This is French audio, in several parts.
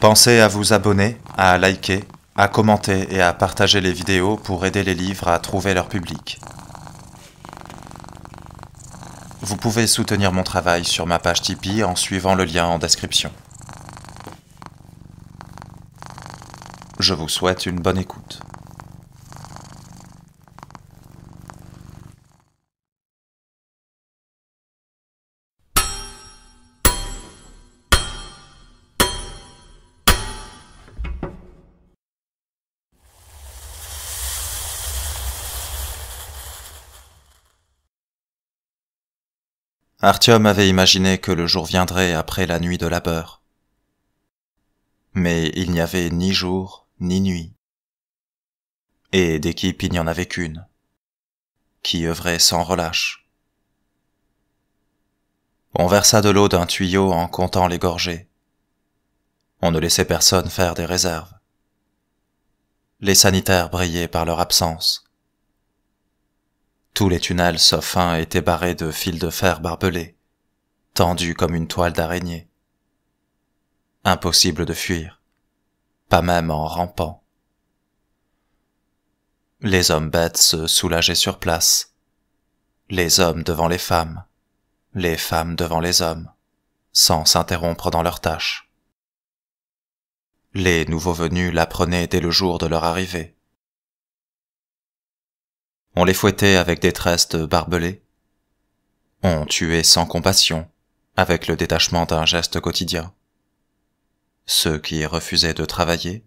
Pensez à vous abonner, à liker, à commenter et à partager les vidéos pour aider les livres à trouver leur public. Vous pouvez soutenir mon travail sur ma page Tipeee en suivant le lien en description. Je vous souhaite une bonne écoute. Artyom avait imaginé que le jour viendrait après la nuit de labeur. Mais il n'y avait ni jour, ni nuit. Et d'équipe il n'y en avait qu'une, qui œuvrait sans relâche. On versa de l'eau d'un tuyau en comptant les gorgées. On ne laissait personne faire des réserves. Les sanitaires brillaient par leur absence. Tous les tunnels sauf un étaient barrés de fils de fer barbelés, tendus comme une toile d'araignée. Impossible de fuir, pas même en rampant. Les hommes bêtes se soulageaient sur place, les hommes devant les femmes devant les hommes, sans s'interrompre dans leurs tâches. Les nouveaux venus l'apprenaient dès le jour de leur arrivée. On les fouettait avec des tresses de barbelés. On tuait sans compassion, avec le détachement d'un geste quotidien. Ceux qui refusaient de travailler,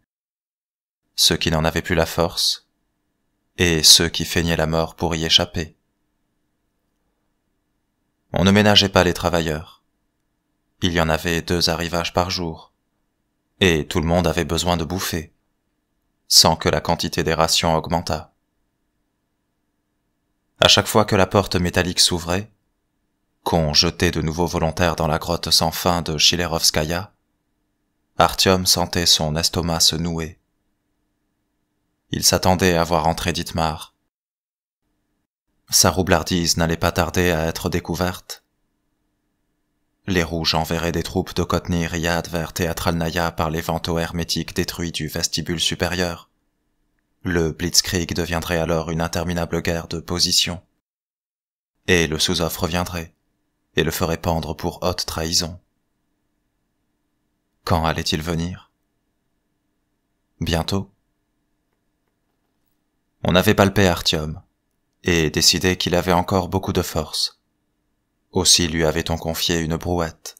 ceux qui n'en avaient plus la force, et ceux qui feignaient la mort pour y échapper. On ne ménageait pas les travailleurs. Il y en avait 2 arrivages par jour, et tout le monde avait besoin de bouffer, sans que la quantité des rations augmentât. À chaque fois que la porte métallique s'ouvrait, qu'on jetait de nouveaux volontaires dans la grotte sans fin de Chilerovskaya, Artyom sentait son estomac se nouer. Il s'attendait à voir entrer Dietmar. Sa roublardise n'allait pas tarder à être découverte. Les rouges enverraient des troupes de Kotny Ryad vers Teatralnaya par les vantaux hermétiques détruits du vestibule supérieur. Le Blitzkrieg deviendrait alors une interminable guerre de position. Et le Souzov reviendrait, et le ferait pendre pour haute trahison. Quand allait-il venir? Bientôt. On avait palpé Artyom, et décidé qu'il avait encore beaucoup de force. Aussi lui avait-on confié une brouette.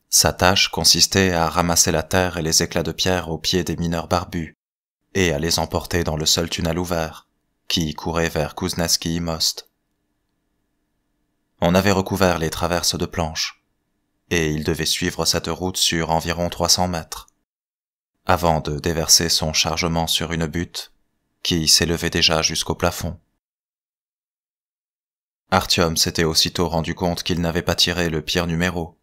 Sa tâche consistait à ramasser la terre et les éclats de pierre aux pieds des mineurs barbus, et à les emporter dans le seul tunnel ouvert, qui courait vers Kouznetsky Most. On avait recouvert les traverses de planches, et il devait suivre cette route sur environ 300 mètres, avant de déverser son chargement sur une butte qui s'élevait déjà jusqu'au plafond. Artyom s'était aussitôt rendu compte qu'il n'avait pas tiré le pire numéro.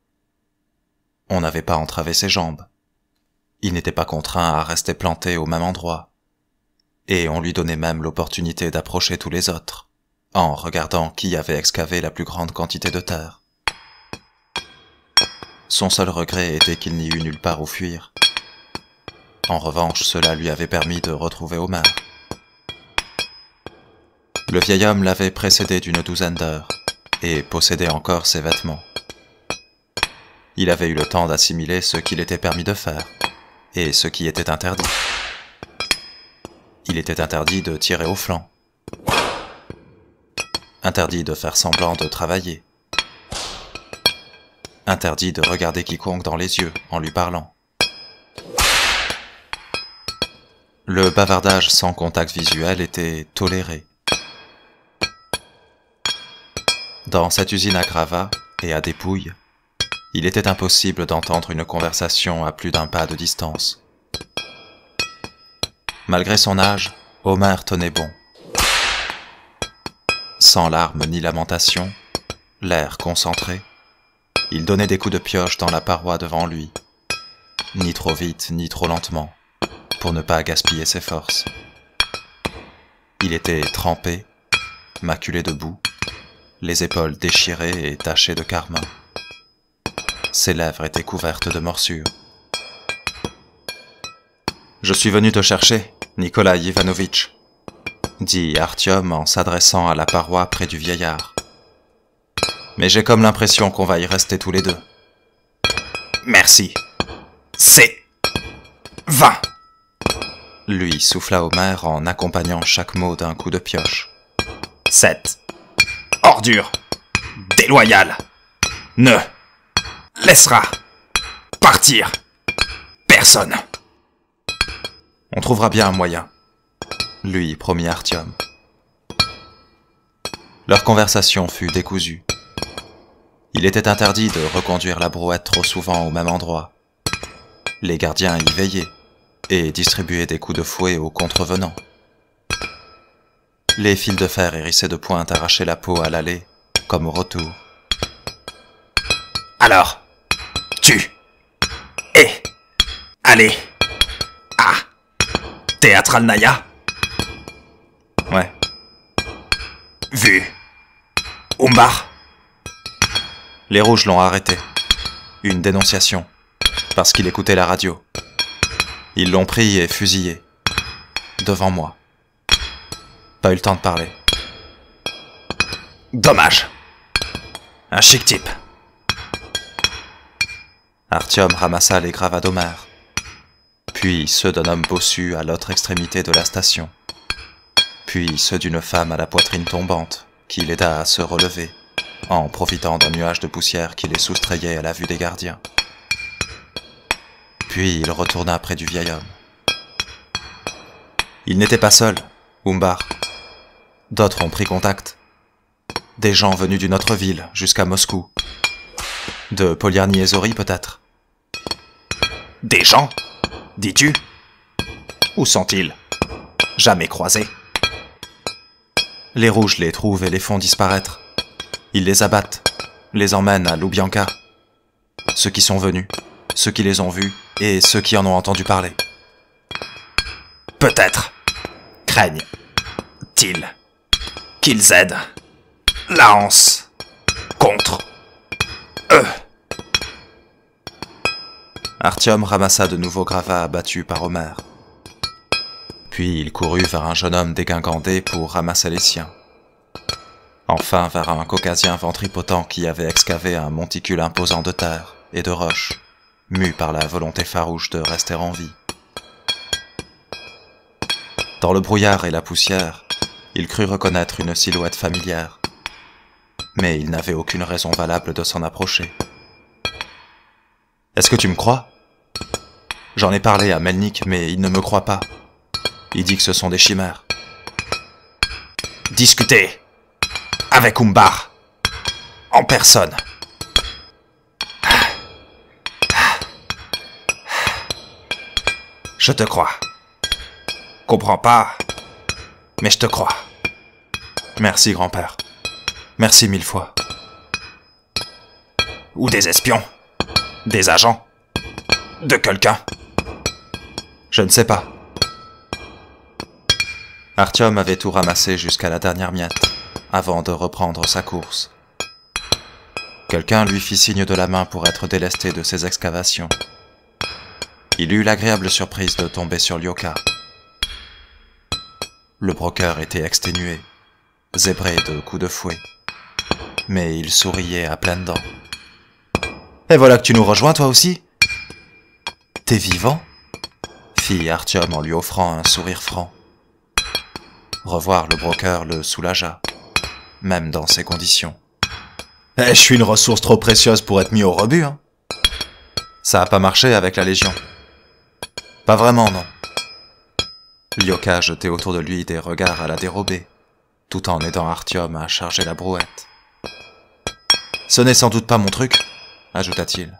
On n'avait pas entravé ses jambes. Il n'était pas contraint à rester planté au même endroit, et on lui donnait même l'opportunité d'approcher tous les autres, en regardant qui avait excavé la plus grande quantité de terre. Son seul regret était qu'il n'y eût nulle part où fuir. En revanche, cela lui avait permis de retrouver Omer. Le vieil homme l'avait précédé d'une 12aine d'heures, et possédait encore ses vêtements. Il avait eu le temps d'assimiler ce qu'il était permis de faire, et ce qui était interdit. Il était interdit de tirer au flanc. Interdit de faire semblant de travailler. Interdit de regarder quiconque dans les yeux en lui parlant. Le bavardage sans contact visuel était toléré. Dans cette usine à gravats et à dépouilles, il était impossible d'entendre une conversation à plus d'un pas de distance. Malgré son âge, Omer tenait bon. Sans larmes ni lamentation, l'air concentré, il donnait des coups de pioche dans la paroi devant lui, ni trop vite ni trop lentement, pour ne pas gaspiller ses forces. Il était trempé, maculé de boue, les épaules déchirées et tachées de carmin. Ses lèvres étaient couvertes de morsures. Je suis venu te chercher, Nikolai Ivanovitch, dit Artyom en s'adressant à la paroi près du vieillard. Mais j'ai comme l'impression qu'on va y rester tous les deux. Merci. C'est 20. Lui souffla Homer en accompagnant chaque mot d'un coup de pioche. 7. Ordure. Déloyale. Ne laissera partir personne. On trouvera bien un moyen, lui promit Artyom. Leur conversation fut décousue. Il était interdit de reconduire la brouette trop souvent au même endroit. Les gardiens y veillaient et distribuaient des coups de fouet aux contrevenants. Les fils de fer hérissés de pointe arrachaient la peau à l'aller, comme au retour. Alors, tu es allé à Teatralnaya? Ouais. Vu Umbar? Les rouges l'ont arrêté. Une dénonciation. Parce qu'il écoutait la radio. Ils l'ont pris et fusillé. Devant moi. Pas eu le temps de parler. Dommage. Un chic type. Artyom ramassa les gravats d'Homer, puis ceux d'un homme bossu à l'autre extrémité de la station, puis ceux d'une femme à la poitrine tombante, qui l'aida à se relever, en profitant d'un nuage de poussière qui les soustrayait à la vue des gardiens. Puis il retourna près du vieil homme. Il n'était pas seul, Umbar. D'autres ont pris contact. Des gens venus d'une autre ville, jusqu'à Moscou. De Polyarny-et-Zori, peut-être. Des gens, dis-tu? Où sont-ils? Jamais croisés. Les rouges les trouvent et les font disparaître. Ils les abattent, les emmènent à Loubianka. Ceux qui sont venus, ceux qui les ont vus et ceux qui en ont entendu parler. Peut-être craignent-ils qu'ils aident la Hanse contre eux. Artyom ramassa de nouveaux gravats abattus par Homer. Puis il courut vers un jeune homme dégingandé pour ramasser les siens. Enfin vers un caucasien ventripotent qui avait excavé un monticule imposant de terre et de roches, mu par la volonté farouche de rester en vie. Dans le brouillard et la poussière, il crut reconnaître une silhouette familière. Mais il n'avait aucune raison valable de s'en approcher. « Est-ce que tu me crois ? J'en ai parlé à Melnik, mais il ne me croit pas. Il dit que ce sont des chimères. » Discuter avec Umbar en personne. Je te crois. Comprends pas, mais je te crois. Merci, grand-père. Merci 1000 fois. Ou des espions, des agents, de quelqu'un. Je ne sais pas. Artyom avait tout ramassé jusqu'à la dernière miette, avant de reprendre sa course. Quelqu'un lui fit signe de la main pour être délesté de ses excavations. Il eut l'agréable surprise de tomber sur Lyoka. Le broker était exténué, zébré de coups de fouet, mais il souriait à pleines dents. « Et voilà que tu nous rejoins toi aussi ? T'es vivant ?» fit Artyom en lui offrant un sourire franc. Revoir le broker le soulagea, même dans ces conditions. « Je suis une ressource trop précieuse pour être mis au rebut, hein. Ça a pas marché avec la Légion. Pas vraiment, non. » Lyoka jetait autour de lui des regards à la dérobée, tout en aidant Artyom à charger la brouette. « Ce n'est sans doute pas mon truc, » ajouta-t-il.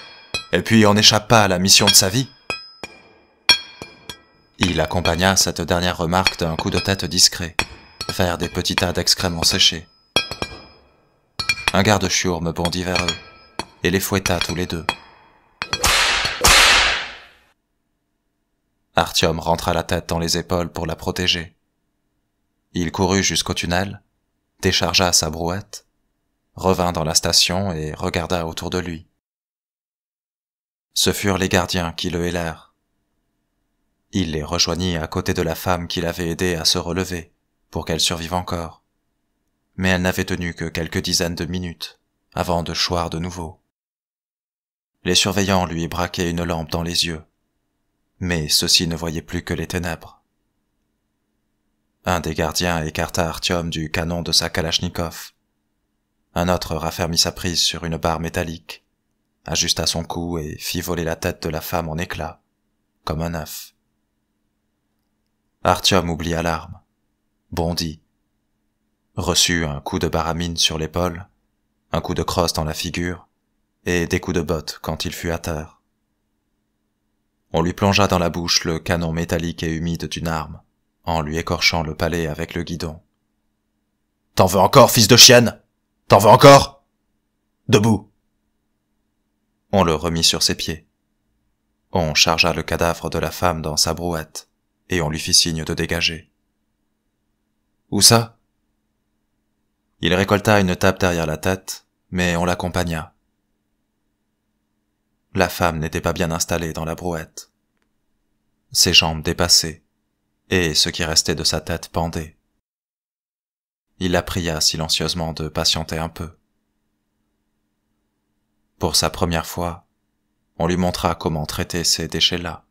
« Et puis on n'échappe pas à la mission de sa vie. » Il accompagna cette dernière remarque d'un coup de tête discret, vers des petits tas d'excréments séchés. Un garde-chiourme bondit vers eux, et les fouetta tous les deux. Artyom rentra la tête dans les épaules pour la protéger. Il courut jusqu'au tunnel, déchargea sa brouette, revint dans la station et regarda autour de lui. Ce furent les gardiens qui le hélèrent. Il les rejoignit à côté de la femme qui l'avait aidé à se relever pour qu'elle survive encore. Mais elle n'avait tenu que quelques dizaines de minutes avant de choir de nouveau. Les surveillants lui braquaient une lampe dans les yeux, mais ceux-ci ne voyaient plus que les ténèbres. Un des gardiens écarta Artyom du canon de sa Kalachnikov. Un autre raffermit sa prise sur une barre métallique, ajusta son cou et fit voler la tête de la femme en éclats, comme un œuf. Artyom oublia l'arme, bondit, reçut un coup de baramine sur l'épaule, un coup de crosse dans la figure, et des coups de botte quand il fut à terre. On lui plongea dans la bouche le canon métallique et humide d'une arme, en lui écorchant le palais avec le guidon. « T'en veux encore, fils de chienne? T'en veux encore? Debout !» On le remit sur ses pieds. On chargea le cadavre de la femme dans sa brouette, et on lui fit signe de dégager. « Où ça ?» Il récolta une tape derrière la tête, mais on l'accompagna. La femme n'était pas bien installée dans la brouette. Ses jambes dépassaient, et ce qui restait de sa tête pendait. Il la pria silencieusement de patienter un peu. Pour sa première fois, on lui montra comment traiter ces déchets-là.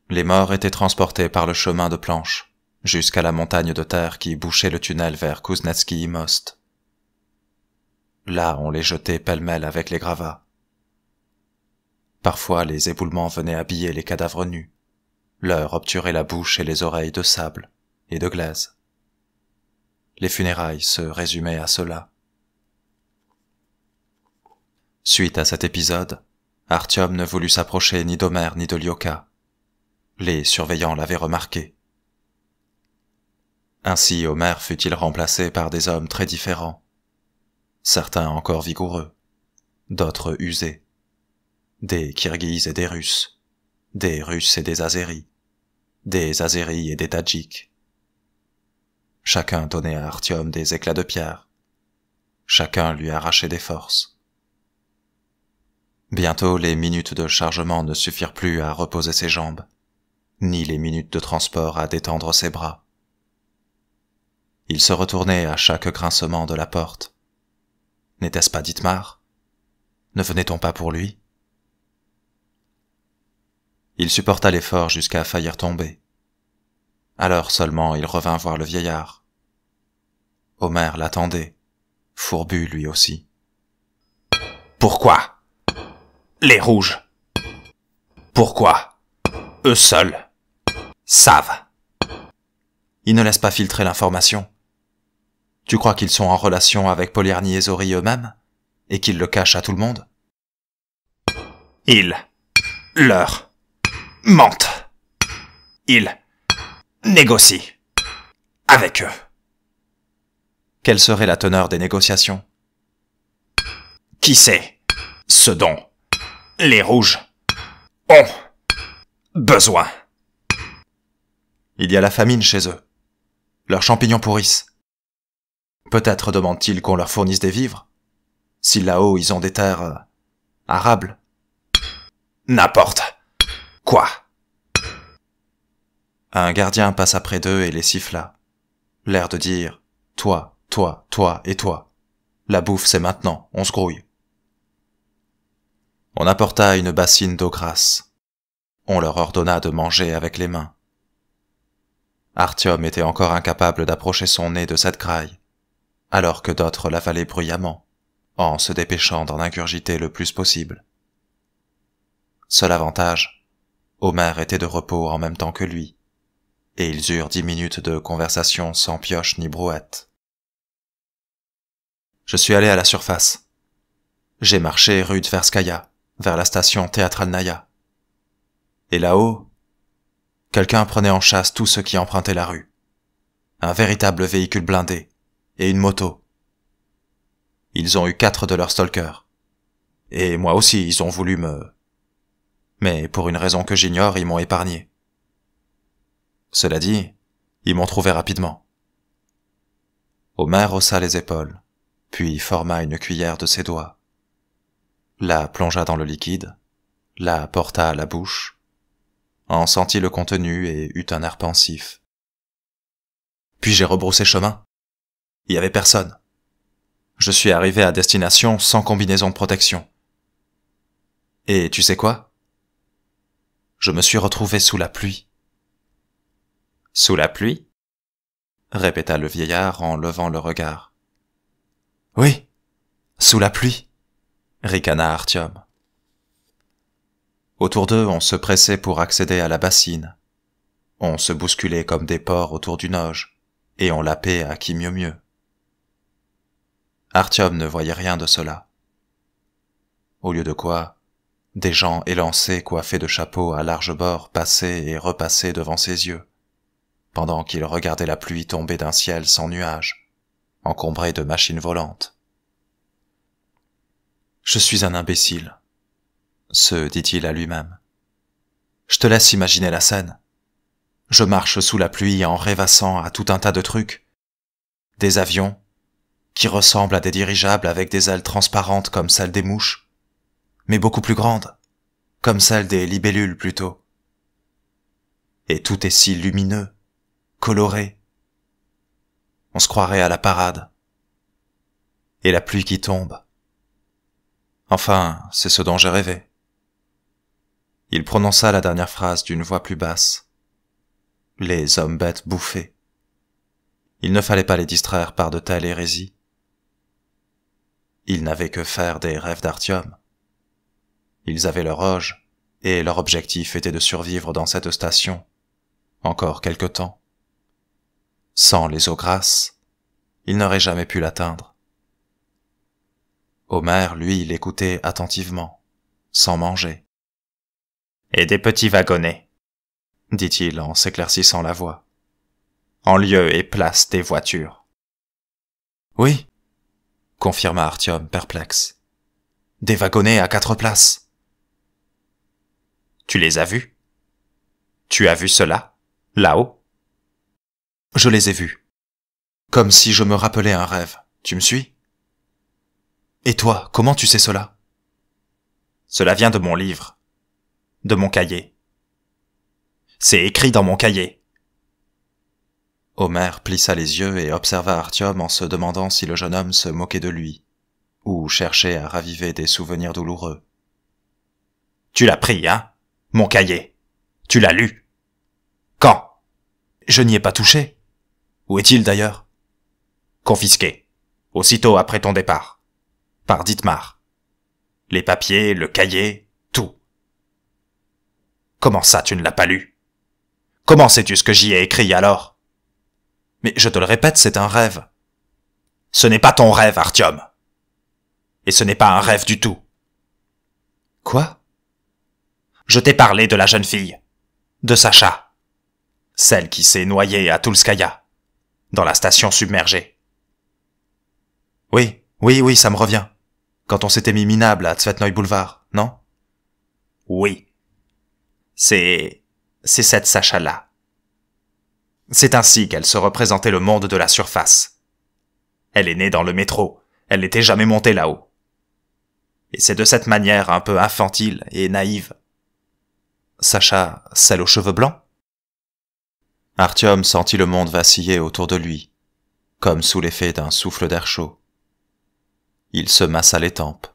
Les morts étaient transportés par le chemin de planche, jusqu'à la montagne de terre qui bouchait le tunnel vers Kuznetsky-Most. Là, on les jetait pêle-mêle avec les gravats. Parfois, les éboulements venaient habiller les cadavres nus, leur obturer la bouche et les oreilles de sable et de glaise. Les funérailles se résumaient à cela. Suite à cet épisode, Artyom ne voulut s'approcher ni d'Omer ni de Lyoka. Les surveillants l'avaient remarqué. Ainsi Omer fut-il remplacé par des hommes très différents, certains encore vigoureux, d'autres usés, des Kirghizes et des Russes et des Azéris et des Tadjiks. Chacun donnait à Artyom des éclats de pierre, chacun lui arrachait des forces. Bientôt les minutes de chargement ne suffirent plus à reposer ses jambes, ni les minutes de transport à détendre ses bras. Il se retournait à chaque grincement de la porte. N'était-ce pas Dietmar? Ne venait-on pas pour lui? Il supporta l'effort jusqu'à faillir tomber. Alors seulement il revint voir le vieillard. Omer l'attendait, fourbu lui aussi. « Pourquoi? Les rouges. Pourquoi? Eux seuls savent. » Ils ne laissent pas filtrer l'information. Tu crois qu'ils sont en relation avec Poliarny et Zori eux-mêmes, et qu'ils le cachent à tout le monde? Ils leur mentent. Ils négocient avec eux. Quelle serait la teneur des négociations? Qui sait ce dont les rouges ont besoin? Il y a la famine chez eux. Leurs champignons pourrissent. Peut-être demandent-ils qu'on leur fournisse des vivres, si là-haut ils ont des terres arables. N'importe quoi. Un gardien passa près d'eux et les siffla, l'air de dire « Toi, toi, toi et toi. La bouffe c'est maintenant, on se grouille. » On apporta une bassine d'eau grasse. On leur ordonna de manger avec les mains. Artyom était encore incapable d'approcher son nez de cette graille, alors que d'autres l'avalaient bruyamment, en se dépêchant d'en ingurgiter le plus possible. Seul avantage, Omer était de repos en même temps que lui, et ils eurent 10 minutes de conversation sans pioche ni brouette. Je suis allé à la surface. J'ai marché rue Tverskaya, vers la station Teatralnaya. Et là-haut, quelqu'un prenait en chasse tous ceux qui empruntaient la rue. Un véritable véhicule blindé, et une moto. Ils ont eu 4 de leurs stalkers. Et moi aussi, ils ont voulu me... Mais pour une raison que j'ignore, ils m'ont épargné. Cela dit, ils m'ont trouvé rapidement. Omer haussa les épaules, puis forma une cuillère de ses doigts. La plongea dans le liquide, la porta à la bouche, en sentit le contenu et eut un air pensif. Puis j'ai rebroussé chemin. Il y avait personne. Je suis arrivé à destination sans combinaison de protection. Et tu sais quoi? Je me suis retrouvé sous la pluie. Sous la pluie? Répéta le vieillard en levant le regard. Oui, sous la pluie, ricana Artyom. Autour d'eux, on se pressait pour accéder à la bassine. On se bousculait comme des porcs autour d'une auge, et on lapait à qui mieux. Artyom ne voyait rien de cela. Au lieu de quoi, des gens élancés coiffés de chapeaux à large bord passaient et repassaient devant ses yeux, pendant qu'il regardait la pluie tomber d'un ciel sans nuages, encombré de machines volantes. « Je suis un imbécile », se dit-il à lui-même. « Je te laisse imaginer la scène. Je marche sous la pluie en rêvassant à tout un tas de trucs. Des avions, qui ressemblent à des dirigeables avec des ailes transparentes comme celles des mouches, mais beaucoup plus grandes, comme celles des libellules plutôt. Et tout est si lumineux, coloré. On se croirait à la parade. Et la pluie qui tombe. Enfin, c'est ce dont j'ai rêvé. » Il prononça la dernière phrase d'une voix plus basse. Les hommes bêtes bouffaient. Il ne fallait pas les distraire par de telles hérésies. Ils n'avaient que faire des rêves d'Artyom. Ils avaient leur auge, et leur objectif était de survivre dans cette station, encore quelque temps. Sans les eaux grasses, ils n'auraient jamais pu l'atteindre. Omer, lui, l'écoutait attentivement, sans manger. « Et des petits wagonnets, » dit-il en s'éclaircissant la voix, « en lieu et place des voitures. »« Oui, » confirma Artyom perplexe. « Des wagonnets à 4 places. »« Tu les as vus? Tu as vu cela, là-haut? » »« Je les ai vus. Comme si je me rappelais un rêve. Tu me suis? » ?»« Et toi, comment tu sais cela? »« Cela vient de mon livre, de mon cahier. C'est écrit dans mon cahier. » Omer plissa les yeux et observa Artyom en se demandant si le jeune homme se moquait de lui, ou cherchait à raviver des souvenirs douloureux. « Tu l'as pris, hein, mon cahier? Tu l'as lu? Quand? »« Je n'y ai pas touché. Où est-il d'ailleurs? »« Confisqué, aussitôt après ton départ, par Dietmar. Les papiers, le cahier, tout. »« Comment ça, tu ne l'as pas lu? Comment sais-tu ce que j'y ai écrit alors? »« Mais je te le répète, c'est un rêve. »« Ce n'est pas ton rêve, Artyom. Et ce n'est pas un rêve du tout. »« Quoi? »« Je t'ai parlé de la jeune fille, de Sacha, celle qui s'est noyée à Toulskaya, dans la station submergée. »« Oui, ça me revient. Quand on s'était mis minable à Tsvetnoï Boulevard, non? »« Oui. C'est cette Sacha-là. C'est ainsi qu'elle se représentait le monde de la surface. Elle est née dans le métro, elle n'était jamais montée là-haut. Et c'est de cette manière un peu infantile et naïve. Sacha, celle aux cheveux blancs? Artyom sentit le monde vaciller autour de lui, comme sous l'effet d'un souffle d'air chaud. Il se massa les tempes.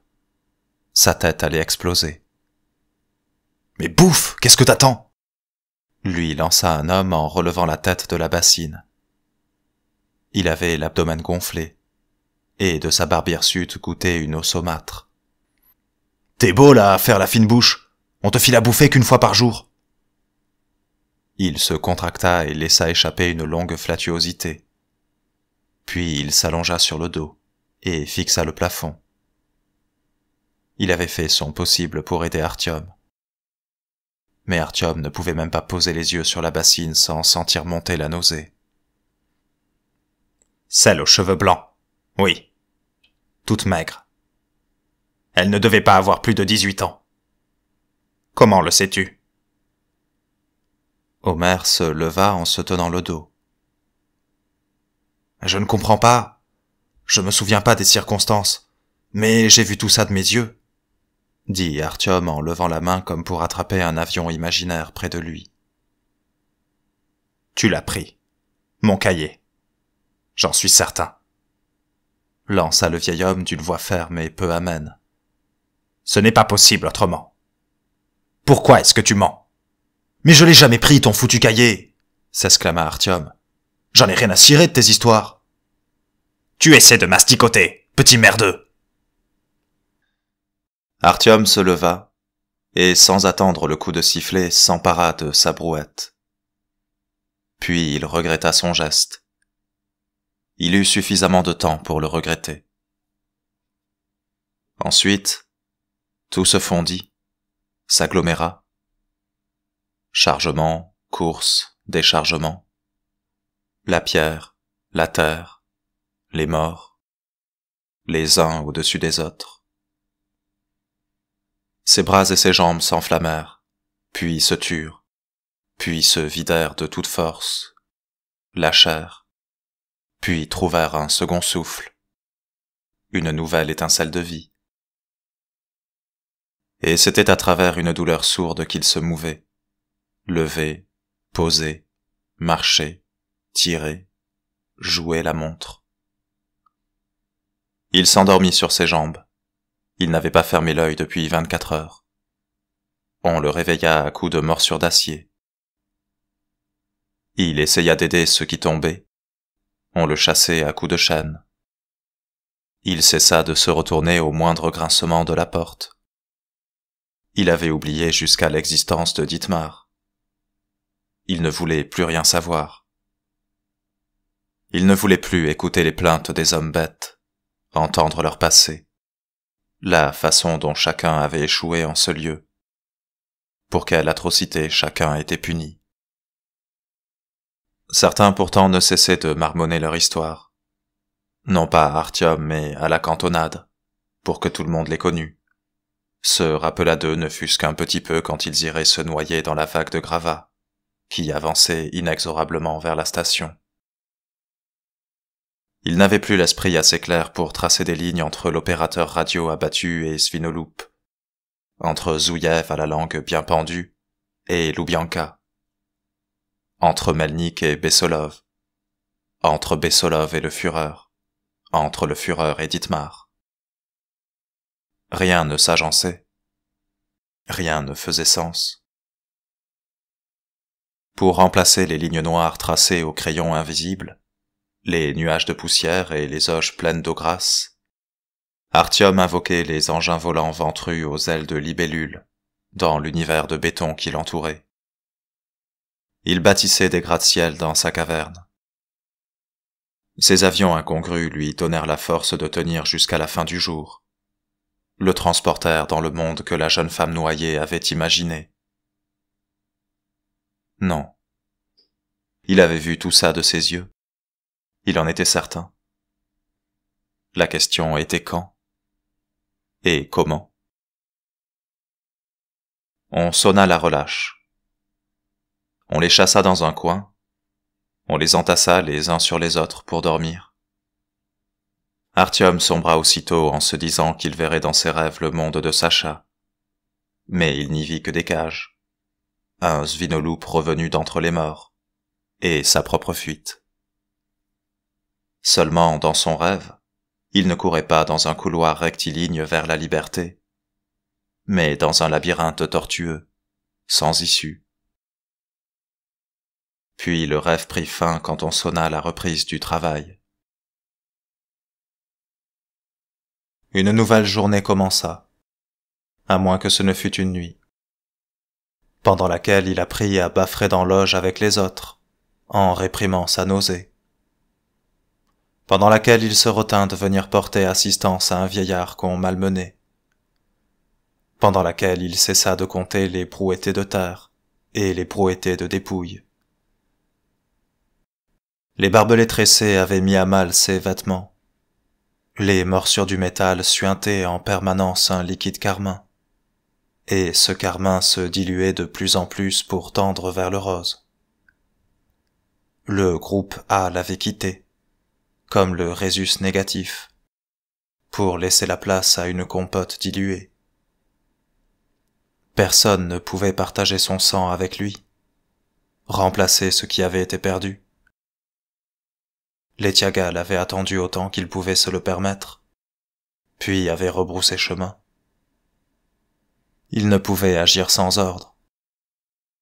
Sa tête allait exploser. « Mais bouffe, qu'est-ce que t'attends ?» lui lança un homme en relevant la tête de la bassine. Il avait l'abdomen gonflé, et de sa barbe hirsute goûtait une eau saumâtre. « T'es beau là à faire la fine bouche, on te file à bouffer qu'une fois par jour. » Il se contracta et laissa échapper une longue flatuosité. Puis il s'allongea sur le dos et fixa le plafond. Il avait fait son possible pour aider Artyom. Mais Artyom ne pouvait même pas poser les yeux sur la bassine sans sentir monter la nausée. Celle aux cheveux blancs, oui, toute maigre. Elle ne devait pas avoir plus de 18 ans. Comment le sais-tu? Omer se leva en se tenant le dos. Je ne comprends pas. Je me souviens pas des circonstances, mais j'ai vu tout ça de mes yeux. dit Artyom en levant la main comme pour attraper un avion imaginaire près de lui. Tu l'as pris. Mon cahier. J'en suis certain. Lança le vieil homme d'une voix ferme et peu amène. Ce n'est pas possible autrement. Pourquoi est-ce que tu mens? Mais je l'ai jamais pris, ton foutu cahier, s'exclama Artyom. J'en ai rien à cirer de tes histoires. Tu essaies de m'asticoter, petit merdeux. Artyom se leva et, sans attendre le coup de sifflet, s'empara de sa brouette. Puis il regretta son geste. Il eut suffisamment de temps pour le regretter. Ensuite, tout se fondit, s'aggloméra. Chargement, course, déchargement. La pierre, la terre, les morts, les uns au-dessus des autres. Ses bras et ses jambes s'enflammèrent, puis se turent, puis se vidèrent de toute force, lâchèrent, puis trouvèrent un second souffle, une nouvelle étincelle de vie. Et c'était à travers une douleur sourde qu'il se mouvait, lever, poser, marcher, tirer, jouer la montre. Il s'endormit sur ses jambes. Il n'avait pas fermé l'œil depuis 24 heures. On le réveilla à coups de morsures d'acier. Il essaya d'aider ceux qui tombaient. On le chassait à coups de chaîne. Il cessa de se retourner au moindre grincement de la porte. Il avait oublié jusqu'à l'existence de Dietmar. Il ne voulait plus rien savoir. Il ne voulait plus écouter les plaintes des hommes bêtes, entendre leur passé, la façon dont chacun avait échoué en ce lieu, pour quelle atrocité chacun était puni. Certains pourtant ne cessaient de marmonner leur histoire, non pas à Artyom mais à la cantonade, pour que tout le monde les connût, se rappela d'eux ne fût-ce qu'un petit peu quand ils iraient se noyer dans la vague de gravats, qui avançait inexorablement vers la station. Il n'avait plus l'esprit assez clair pour tracer des lignes entre l'opérateur radio abattu et Svinolup, entre Zouiev à la langue bien pendue et Loubianka, entre Melnik et Bessolov, entre Bessolov et le Führer, entre le Führer et Dietmar. Rien ne s'agençait, rien ne faisait sens. Pour remplacer les lignes noires tracées au crayon invisible, les nuages de poussière et les auges pleines d'eau grasse, Artyom invoquait les engins volants ventrus aux ailes de libellule dans l'univers de béton qui l'entourait. Il bâtissait des gratte-ciel dans sa caverne. Ces avions incongrus lui donnèrent la force de tenir jusqu'à la fin du jour, le transportèrent dans le monde que la jeune femme noyée avait imaginé. Non. Il avait vu tout ça de ses yeux. Il en était certain. La question était quand? Et comment? On sonna la relâche. On les chassa dans un coin. On les entassa les uns sur les autres pour dormir. Artyom sombra aussitôt en se disant qu'il verrait dans ses rêves le monde de Sacha. Mais il n'y vit que des cages, un Svinolup revenu d'entre les morts, et sa propre fuite. Seulement, dans son rêve, il ne courait pas dans un couloir rectiligne vers la liberté, mais dans un labyrinthe tortueux, sans issue. Puis le rêve prit fin quand on sonna la reprise du travail. Une nouvelle journée commença, à moins que ce ne fût une nuit, pendant laquelle il apprit à bâfrer dans loge avec les autres, en réprimant sa nausée, pendant laquelle il se retint de venir porter assistance à un vieillard qu'on malmenait, pendant laquelle il cessa de compter les brouettés de terre et les brouettés de dépouilles. Les barbelés tressés avaient mis à mal ses vêtements. Les morsures du métal suintaient en permanence un liquide carmin, et ce carmin se diluait de plus en plus pour tendre vers le rose. Le groupe A l'avait quitté, comme le résus négatif, pour laisser la place à une compote diluée. Personne ne pouvait partager son sang avec lui, remplacer ce qui avait été perdu. Letyaga l'avait attendu autant qu'il pouvait se le permettre, puis avait rebroussé chemin. Il ne pouvait agir sans ordre,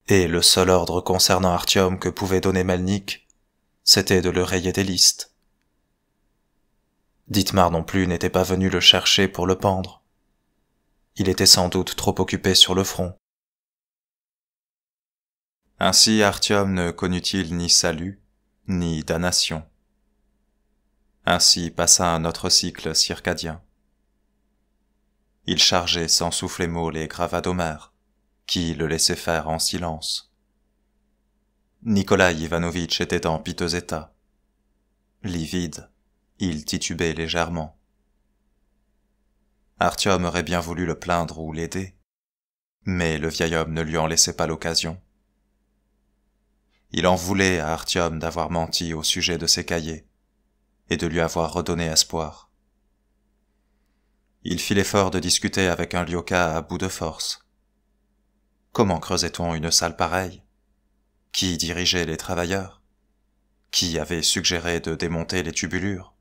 et le seul ordre concernant Artyom que pouvait donner Melnik, c'était de le rayer des listes. Dietmar non plus n'était pas venu le chercher pour le pendre. Il était sans doute trop occupé sur le front. Ainsi Artyom ne connut-il ni salut, ni damnation. Ainsi passa un autre cycle circadien. Il chargeait sans souffler mot les gravats d'Homère, qui le laissaient faire en silence. Nikolai Ivanovitch était en piteux état. Livide, il titubait légèrement. Artyom aurait bien voulu le plaindre ou l'aider, mais le vieil homme ne lui en laissait pas l'occasion. Il en voulait à Artyom d'avoir menti au sujet de ses cahiers, et de lui avoir redonné espoir. Il fit l'effort de discuter avec un Lyoka à bout de force. Comment creusait-on une salle pareille? Qui dirigeait les travailleurs? Qui avait suggéré de démonter les tubulures?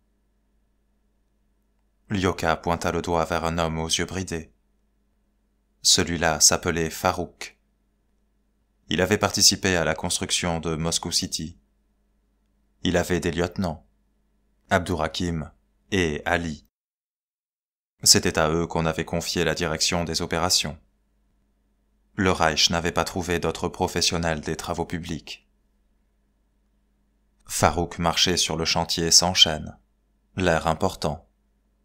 Lyoka pointa le doigt vers un homme aux yeux bridés. Celui-là s'appelait Farouk. Il avait participé à la construction de Moscou City. Il avait des lieutenants, Abdourakim et Ali. C'était à eux qu'on avait confié la direction des opérations. Le Reich n'avait pas trouvé d'autres professionnels des travaux publics. Farouk marchait sur le chantier sans chaîne, l'air important,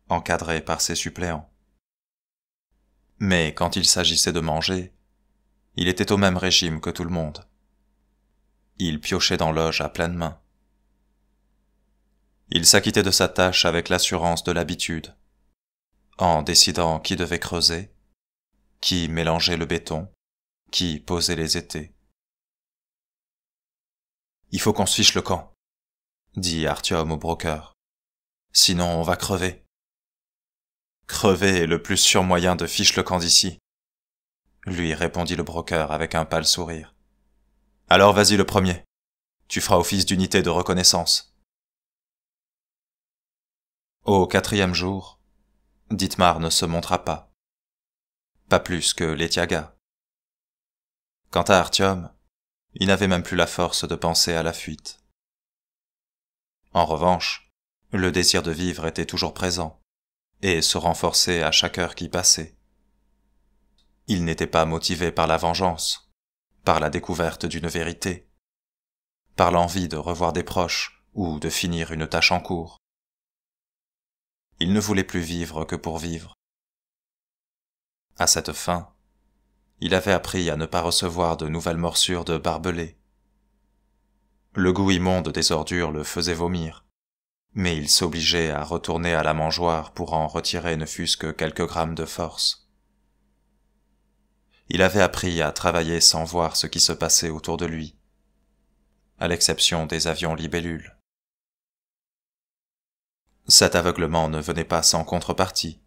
encadré par ses suppléants. Mais quand il s'agissait de manger, il était au même régime que tout le monde. Il piochait dans l'auge à pleines mains. Il s'acquittait de sa tâche avec l'assurance de l'habitude, en décidant qui devait creuser, qui mélangeait le béton, qui posait les étais. « Il faut qu'on se fiche le camp », dit Artyom au broker. « Sinon on va crever. »« Crever est le plus sûr moyen de fiche le camp d'ici, » lui répondit le broker avec un pâle sourire. « Alors vas-y le premier. Tu feras office d'unité de reconnaissance. » Au 4e jour, Dietmar ne se montra pas. Pas plus que Letyaga. Quant à Artyom, il n'avait même plus la force de penser à la fuite. En revanche, le désir de vivre était toujours présent, et se renforçait à chaque heure qui passait. Il n'était pas motivé par la vengeance, par la découverte d'une vérité, par l'envie de revoir des proches ou de finir une tâche en cours. Il ne voulait plus vivre que pour vivre. À cette fin, il avait appris à ne pas recevoir de nouvelles morsures de barbelés. Le goût immonde des ordures le faisait vomir, mais il s'obligeait à retourner à la mangeoire pour en retirer ne fût-ce que quelques grammes de force. Il avait appris à travailler sans voir ce qui se passait autour de lui, à l'exception des avions libellules. Cet aveuglement ne venait pas sans contrepartie.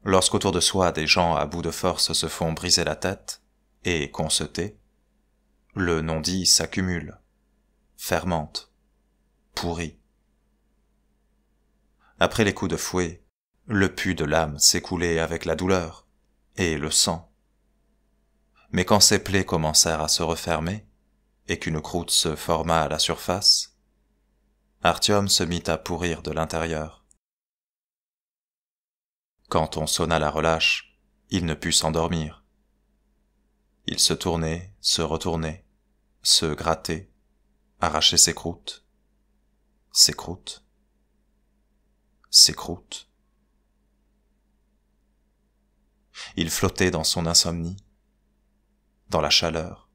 Lorsqu'autour de soi des gens à bout de force se font briser la tête, et qu'on se tait, le non-dit s'accumule, fermente, pourrit. Après les coups de fouet, le pus de l'âme s'écoulait avec la douleur, et le sang. Mais quand ces plaies commencèrent à se refermer, et qu'une croûte se forma à la surface, Artyom se mit à pourrir de l'intérieur. Quand on sonna la relâche, il ne put s'endormir. Il se tournait, se retournait, se grattait, arrachait ses croûtes, ses croûtes, ses croûtes. Il flottait dans son insomnie, dans la chaleur,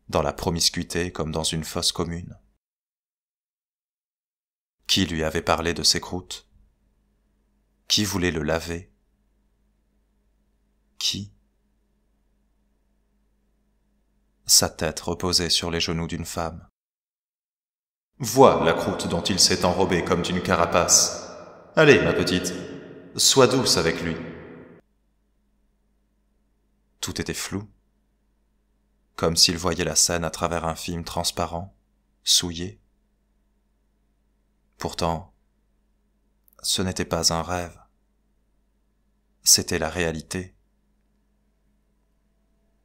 dans la promiscuité comme dans une fosse commune. Qui lui avait parlé de ses croûtes? Qui voulait le laver? Qui? Sa tête reposait sur les genoux d'une femme. Vois la croûte dont il s'est enrobé comme d'une carapace. Allez, ma petite, sois douce avec lui. Tout était flou, comme s'il voyait la scène à travers un film transparent, souillé. Pourtant, ce n'était pas un rêve, c'était la réalité.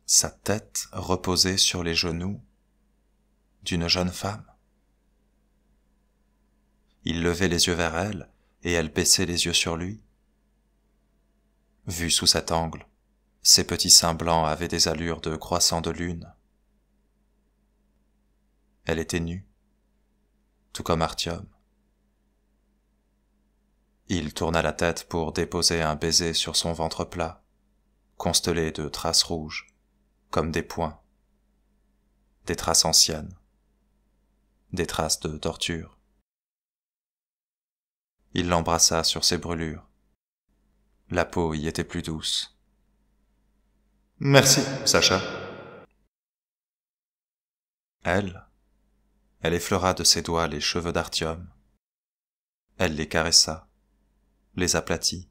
Sa tête reposait sur les genoux d'une jeune femme. Il levait les yeux vers elle, et elle baissait les yeux sur lui. Vu sous cet angle, ses petits seins blancs avaient des allures de croissant de lune. Elle était nue, tout comme Artyom. Il tourna la tête pour déposer un baiser sur son ventre plat, constellé de traces rouges, comme des points, des traces anciennes, des traces de torture. Il l'embrassa sur ses brûlures. La peau y était plus douce. « Merci, Sacha. » Elle effleura de ses doigts les cheveux d'Artyom. Elle les caressa, les aplatit.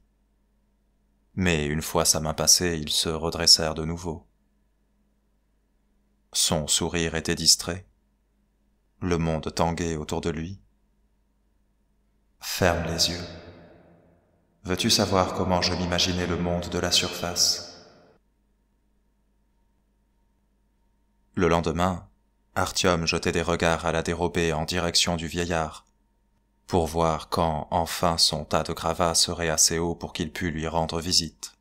Mais une fois sa main passée, ils se redressèrent de nouveau. Son sourire était distrait. Le monde tanguait autour de lui. Ferme les yeux. Veux-tu savoir comment je m'imaginais le monde de la surface? Le lendemain, Artyom jetait des regards à la dérobée en direction du vieillard, pour voir quand enfin son tas de gravats serait assez haut pour qu'il pût lui rendre visite.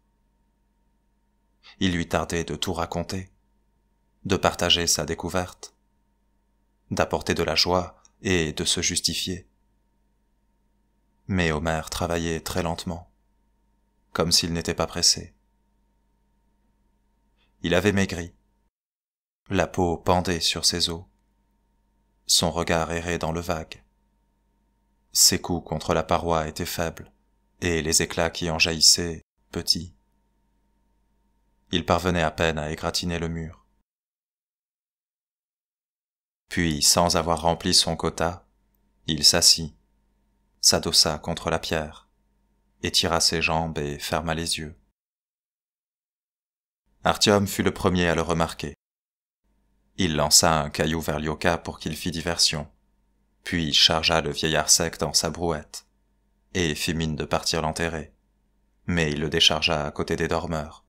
Il lui tardait de tout raconter, de partager sa découverte, d'apporter de la joie et de se justifier. Mais Omer travaillait très lentement, comme s'il n'était pas pressé. Il avait maigri. La peau pendait sur ses os. Son regard errait dans le vague. Ses coups contre la paroi étaient faibles, et les éclats qui en jaillissaient, petits. Il parvenait à peine à égratigner le mur. Puis, sans avoir rempli son quota, il s'assit, s'adossa contre la pierre, étira ses jambes et ferma les yeux. Artyom fut le premier à le remarquer. Il lança un caillou vers Lyoka pour qu'il fît diversion, puis chargea le vieillard sec dans sa brouette, et fit mine de partir l'enterrer, mais il le déchargea à côté des dormeurs.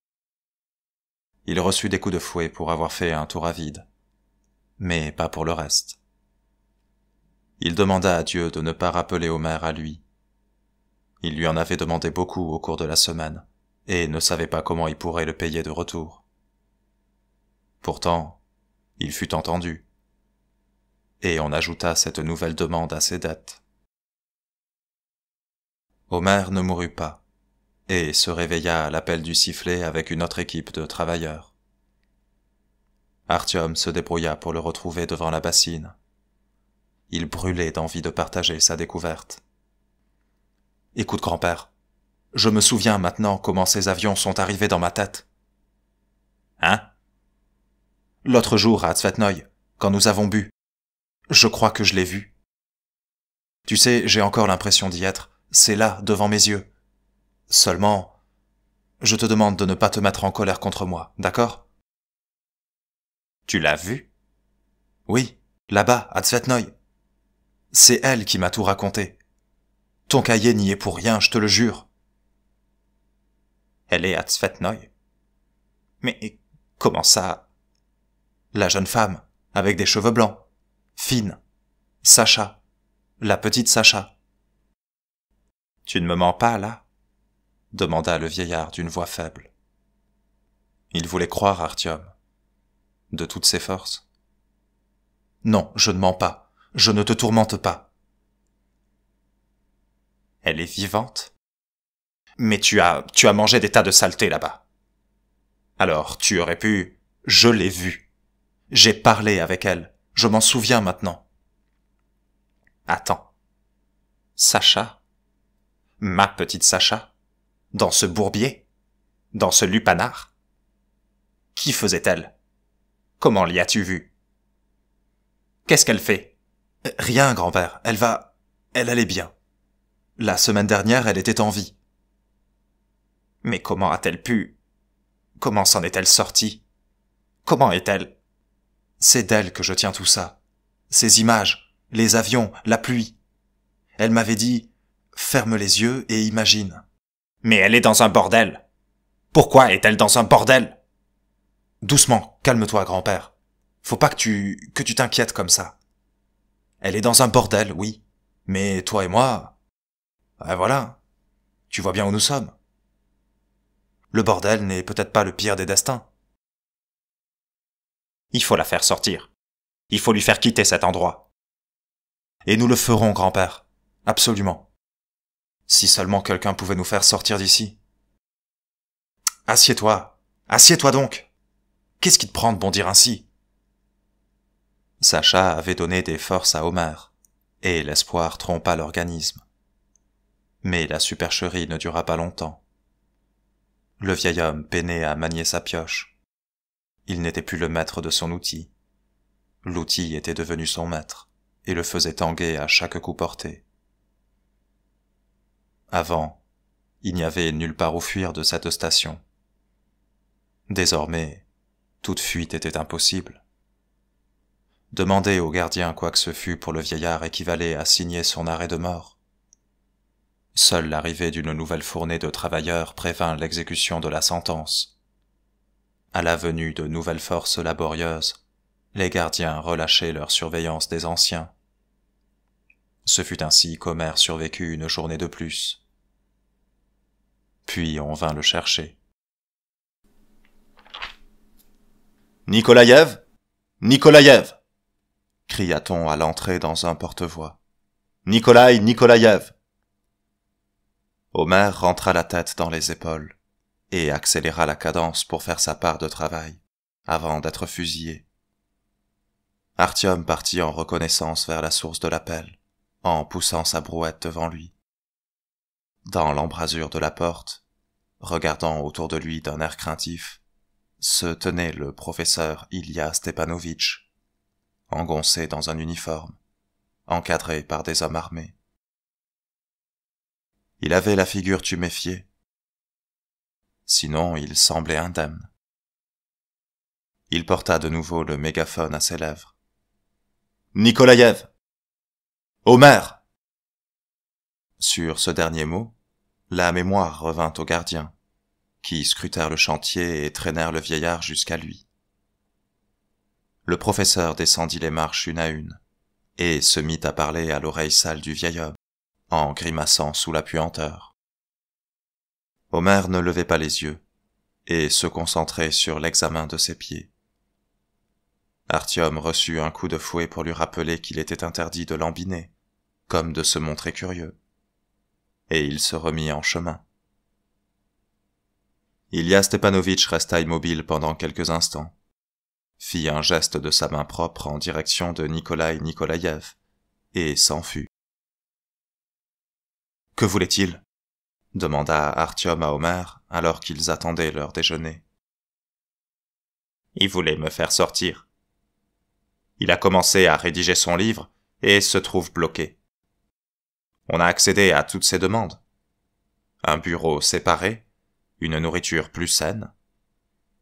Il reçut des coups de fouet pour avoir fait un tour à vide, mais pas pour le reste. Il demanda à Dieu de ne pas rappeler Omer à lui. Il lui en avait demandé beaucoup au cours de la semaine, et ne savait pas comment il pourrait le payer de retour. Pourtant, il fut entendu, et on ajouta cette nouvelle demande à ses dettes. Omer ne mourut pas, et se réveilla à l'appel du sifflet avec une autre équipe de travailleurs. Artyom se débrouilla pour le retrouver devant la bassine. Il brûlait d'envie de partager sa découverte. « Écoute, grand-père, je me souviens maintenant comment ces avions sont arrivés dans ma tête. »« Hein ?»« L'autre jour à Tsvetnoï, quand nous avons bu. Je crois que je l'ai vu. Tu sais, j'ai encore l'impression d'y être. C'est là, devant mes yeux. Seulement, je te demande de ne pas te mettre en colère contre moi, d'accord ? » « Tu l'as vu ?»« Oui, là-bas, à Tsvetnoï. C'est elle qui m'a tout raconté. Ton cahier n'y est pour rien, je te le jure. »« Elle est à Tsvetnoï ? Mais comment ça ? La jeune femme, avec des cheveux blancs, fine, Sacha, la petite Sacha. »« Tu ne me mens pas, là ?» demanda le vieillard d'une voix faible. Il voulait croire Artyom, de toutes ses forces. « Non, je ne mens pas. Je ne te tourmente pas. »« Elle est vivante ? Mais tu as mangé des tas de saletés là-bas. Alors, tu aurais pu... Je l'ai vue. J'ai parlé avec elle. Je m'en souviens maintenant. » « Attends. Sacha ? Ma petite Sacha ? Dans ce bourbier ? Dans ce lupanar ? Qui faisait-elle ? Comment l'y as-tu vue ? Qu'est-ce qu'elle fait ? » « Rien, grand-père. Elle allait bien. La semaine dernière, elle était en vie. »« Mais comment a-t-elle pu... Comment s'en est-elle sortie? Comment est-elle? C'est d'elle que je tiens tout ça. Ces images, les avions, la pluie. Elle m'avait dit « Ferme les yeux et imagine ». Mais elle est dans un bordel. Pourquoi est-elle dans un bordel? Doucement, calme-toi, grand-père. Faut pas que tu t'inquiètes comme ça. Elle est dans un bordel, oui. Mais toi et moi... voilà. Tu vois bien où nous sommes. Le bordel n'est peut-être pas le pire des destins. Il faut la faire sortir. Il faut lui faire quitter cet endroit. Et nous le ferons, grand-père. Absolument. Si seulement quelqu'un pouvait nous faire sortir d'ici. Assieds-toi. Assieds-toi donc. Qu'est-ce qui te prend de bondir ainsi? Sacha avait donné des forces à Omer, et l'espoir trompa l'organisme. Mais la supercherie ne dura pas longtemps. Le vieil homme peinait à manier sa pioche. Il n'était plus le maître de son outil. L'outil était devenu son maître, et le faisait tanguer à chaque coup porté. Avant, il n'y avait nulle part où fuir de cette station. Désormais, toute fuite était impossible. Demander au gardien quoi que ce fût pour le vieillard équivalait à signer son arrêt de mort. Seule l'arrivée d'une nouvelle fournée de travailleurs prévint l'exécution de la sentence. À la venue de nouvelles forces laborieuses, les gardiens relâchaient leur surveillance des anciens. Ce fut ainsi qu'Omer survécut une journée de plus. Puis on vint le chercher. « Nikolaïev! Nikolaïev !» cria-t-on à l'entrée dans un porte-voix. « Nikolaï Nikolaïev !» Omer rentra la tête dans les épaules et accéléra la cadence pour faire sa part de travail, avant d'être fusillé. Artyom partit en reconnaissance vers la source de l'appel, en poussant sa brouette devant lui. Dans l'embrasure de la porte, regardant autour de lui d'un air craintif, se tenait le professeur Ilya Stepanovitch, engoncé dans un uniforme, encadré par des hommes armés. Il avait la figure tuméfiée. Sinon, il semblait indemne. Il porta de nouveau le mégaphone à ses lèvres. « Nikolaïev! Omer !» Sur ce dernier mot, la mémoire revint aux gardiens, qui scrutèrent le chantier et traînèrent le vieillard jusqu'à lui. Le professeur descendit les marches une à une, et se mit à parler à l'oreille sale du vieil homme, en grimaçant sous la puanteur. Omer ne levait pas les yeux, et se concentrait sur l'examen de ses pieds. Artyom reçut un coup de fouet pour lui rappeler qu'il était interdit de lambiner, comme de se montrer curieux, et il se remit en chemin. Ilya Stepanovitch resta immobile pendant quelques instants, fit un geste de sa main propre en direction de Nikolaï Nikolaïev, et s'enfuit. « Que voulait-il » demanda Artyom à Omer alors qu'ils attendaient leur déjeuner. « Il voulait me faire sortir. Il a commencé à rédiger son livre et se trouve bloqué. On a accédé à toutes ses demandes. Un bureau séparé, une nourriture plus saine,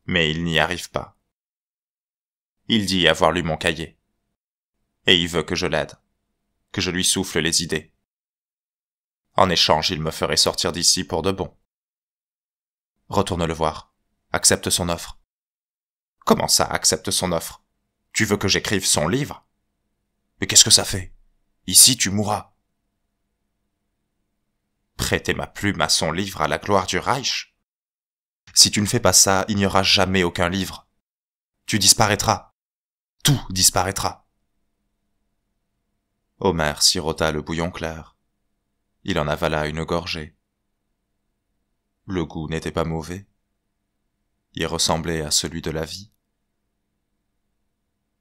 mais il n'y arrive pas. Il dit avoir lu mon cahier, et il veut que je l'aide, que je lui souffle les idées. En échange, il me ferait sortir d'ici pour de bon. Retourne le voir, accepte son offre. Comment ça, accepte son offre? Tu veux que j'écrive son livre? Mais qu'est-ce que ça fait? Ici, tu mourras. Prêter ma plume à son livre à la gloire du Reich? Si tu ne fais pas ça, il n'y aura jamais aucun livre. Tu disparaîtras. Tout disparaîtra. Omer sirota le bouillon clair. Il en avala une gorgée. Le goût n'était pas mauvais. Il ressemblait à celui de la vie.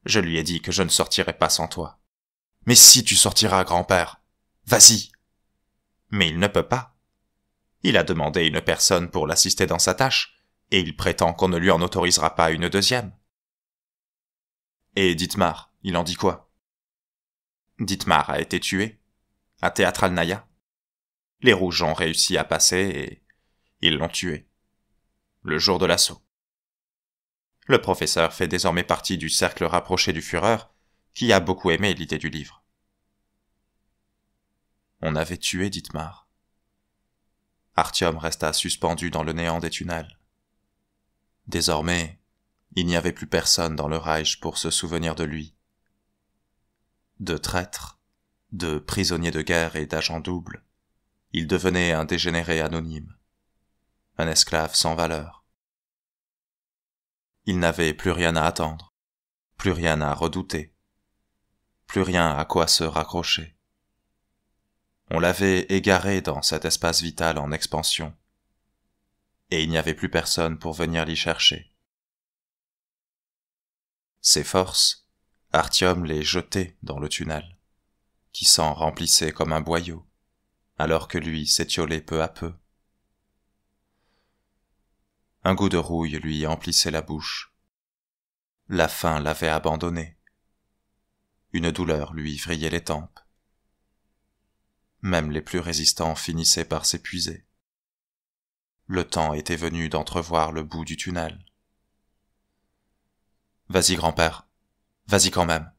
Je lui ai dit que je ne sortirais pas sans toi. Mais si tu sortiras, grand-père, vas-y. Mais il ne peut pas. Il a demandé une personne pour l'assister dans sa tâche, et il prétend qu'on ne lui en autorisera pas une deuxième. Et Dietmar, il en dit quoi? Dietmar a été tué, à Teatralnaya. Les Rouges ont réussi à passer et ils l'ont tué, le jour de l'assaut. Le professeur fait désormais partie du cercle rapproché du Führer, qui a beaucoup aimé l'idée du livre. On avait tué Dietmar. Artyom resta suspendu dans le néant des tunnels. Désormais, il n'y avait plus personne dans le Reich pour se souvenir de lui. De traître, de prisonnier de guerre et d'agent double, il devenait un dégénéré anonyme, un esclave sans valeur. Il n'avait plus rien à attendre, plus rien à redouter, plus rien à quoi se raccrocher. On l'avait égaré dans cet espace vital en expansion, et il n'y avait plus personne pour venir l'y chercher. Ses forces, Artyom les jetait dans le tunnel, qui s'en remplissait comme un boyau, alors que lui s'étiolait peu à peu. Un goût de rouille lui emplissait la bouche. La faim l'avait abandonné. Une douleur lui vrillait les tempes. Même les plus résistants finissaient par s'épuiser. Le temps était venu d'entrevoir le bout du tunnel. « Vas-y, grand-père. Vas-y quand même. »«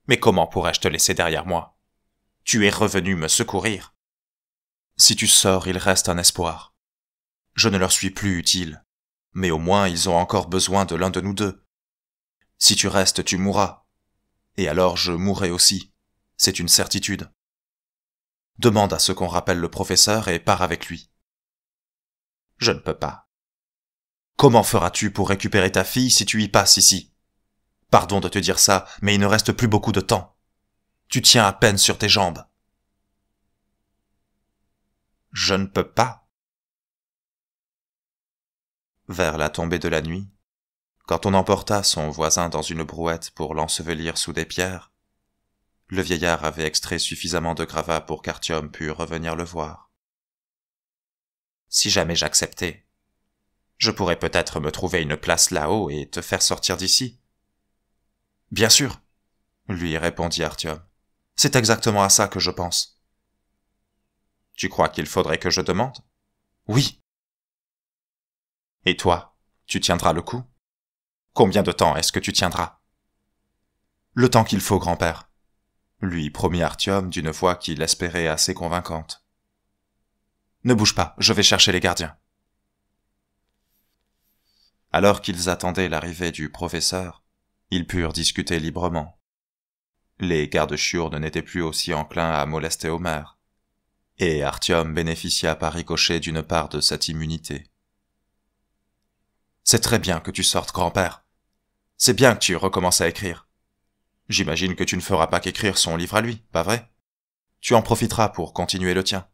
Mais comment pourrais-je te laisser derrière moi? Tu es revenu me secourir. »« Si tu sors, il reste un espoir. Je ne leur suis plus utile, mais au moins ils ont encore besoin de l'un de nous deux. Si tu restes, tu mourras. Et alors je mourrai aussi. C'est une certitude. Demande à ce qu'on rappelle le professeur et pars avec lui. »« Je ne peux pas. » »« Comment feras-tu pour récupérer ta fille si tu y passes ici? Pardon de te dire ça, mais il ne reste plus beaucoup de temps. Tu tiens à peine sur tes jambes. »« Je ne peux pas. » Vers la tombée de la nuit, quand on emporta son voisin dans une brouette pour l'ensevelir sous des pierres, le vieillard avait extrait suffisamment de gravats pour qu'Artyom pût revenir le voir. « Si jamais j'acceptais, je pourrais peut-être me trouver une place là-haut et te faire sortir d'ici. »« Bien sûr, » lui répondit Artyom. « C'est exactement à ça que je pense. »« Tu crois qu'il faudrait que je demande? »« Oui. »« Et toi, tu tiendras le coup? Combien de temps est-ce que tu tiendras? »« Le temps qu'il faut, grand-père, » lui promit Artyom d'une voix qu'il espérait assez convaincante. « Ne bouge pas, je vais chercher les gardiens. » Alors qu'ils attendaient l'arrivée du professeur, ils purent discuter librement. Les gardes-chiournes n'étaient plus aussi enclins à molester Omer, et Artyom bénéficia par ricochet d'une part de cette immunité. « C'est très bien que tu sortes, grand-père. C'est bien que tu recommences à écrire. J'imagine que tu ne feras pas qu'écrire son livre à lui, pas vrai? Tu en profiteras pour continuer le tien. »«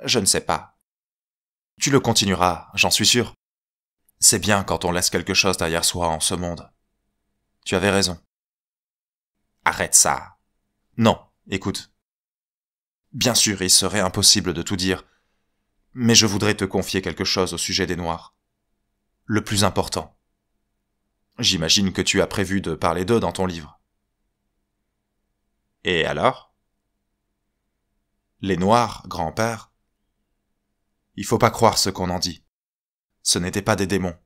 Je ne sais pas. »« Tu le continueras, j'en suis sûr. C'est bien quand on laisse quelque chose derrière soi en ce monde. Tu avais raison. »« Arrête ça. »« Non, écoute. Bien sûr, il serait impossible de tout dire, mais je voudrais te confier quelque chose au sujet des Noirs. Le plus important. J'imagine que tu as prévu de parler d'eux dans ton livre. »« Et alors? » ?»« Les Noirs, grand-père. Il faut pas croire ce qu'on en dit. Ce n'étaient pas des démons,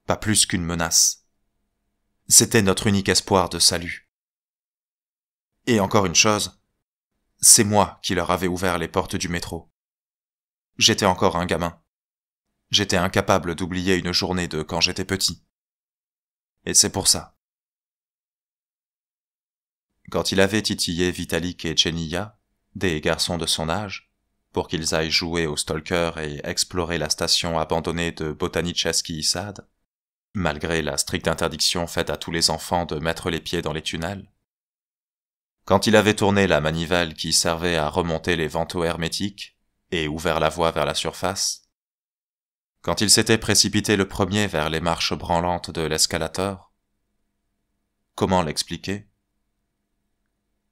pas plus qu'une menace. C'était notre unique espoir de salut. Et encore une chose, c'est moi qui leur avais ouvert les portes du métro. J'étais encore un gamin. J'étais incapable d'oublier une journée de quand j'étais petit. Et c'est pour ça. Quand il avait titillé Vitalik et Tcheniya, des garçons de son âge, pour qu'ils aillent jouer au stalker et explorer la station abandonnée de Botanichesky Sad, malgré la stricte interdiction faite à tous les enfants de mettre les pieds dans les tunnels, quand il avait tourné la manivelle qui servait à remonter les vantaux hermétiques et ouvert la voie vers la surface, quand il s'était précipité le premier vers les marches branlantes de l'escalator, comment l'expliquer?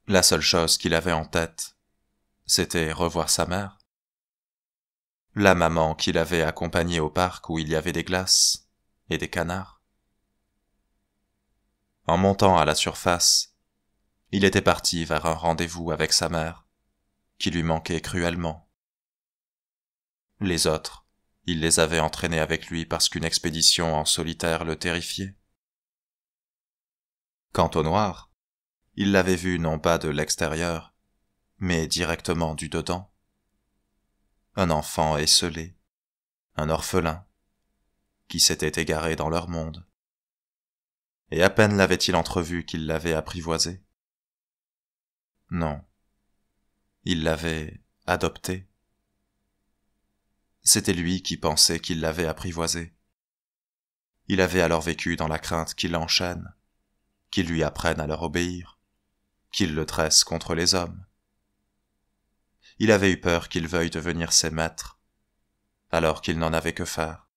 La seule chose qu'il avait en tête, c'était revoir sa mère. La maman qu'il avait accompagnée au parc où il y avait des glaces et des canards. En montant à la surface, il était parti vers un rendez-vous avec sa mère, qui lui manquait cruellement. Les autres, Il les avait entraînés avec lui parce qu'une expédition en solitaire le terrifiait. Quant au noir, il l'avait vu non pas de l'extérieur, mais directement du dedans. Un enfant esseulé, un orphelin, qui s'était égaré dans leur monde. Et à peine l'avait-il entrevu qu'il l'avait apprivoisé. Non, il l'avait adopté. C'était lui qui pensait qu'il l'avait apprivoisé. Il avait alors vécu dans la crainte qu'il l'enchaîne, qu'il lui apprenne à leur obéir, qu'il le tresse contre les hommes. Il avait eu peur qu'ils veuillent devenir ses maîtres, alors qu'il n'en avait que faire.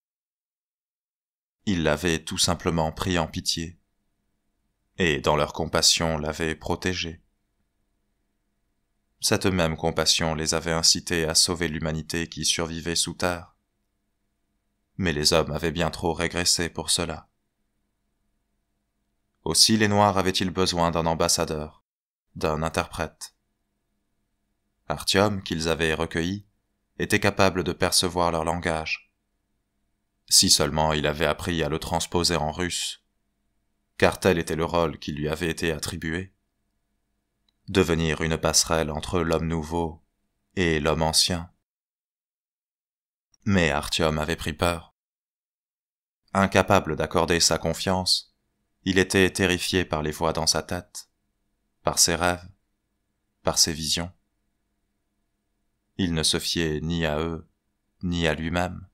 Il l'avait tout simplement pris en pitié, et dans leur compassion l'avait protégé. Cette même compassion les avait incités à sauver l'humanité qui survivait sous terre. Mais les hommes avaient bien trop régressé pour cela. Aussi les Noirs avaient-ils besoin d'un ambassadeur, d'un interprète. Artyom, qu'ils avaient recueilli, était capable de percevoir leur langage. Si seulement il avait appris à le transposer en russe, car tel était le rôle qui lui avait été attribué. Devenir une passerelle entre l'homme nouveau et l'homme ancien. Mais Artyom avait pris peur. Incapable d'accorder sa confiance, il était terrifié par les voix dans sa tête, par ses rêves, par ses visions. Il ne se fiait ni à eux, ni à lui-même.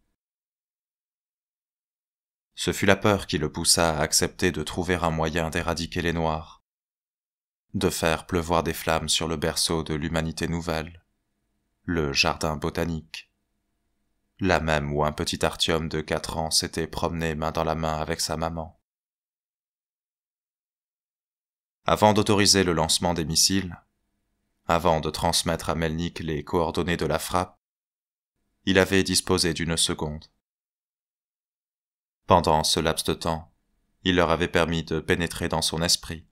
Ce fut la peur qui le poussa à accepter de trouver un moyen d'éradiquer les Noirs, de faire pleuvoir des flammes sur le berceau de l'humanité nouvelle, le jardin botanique, là même où un petit Artyom de 4 ans s'était promené main dans la main avec sa maman. Avant d'autoriser le lancement des missiles, avant de transmettre à Melnik les coordonnées de la frappe, il avait disposé d'une seconde. Pendant ce laps de temps, il leur avait permis de pénétrer dans son esprit.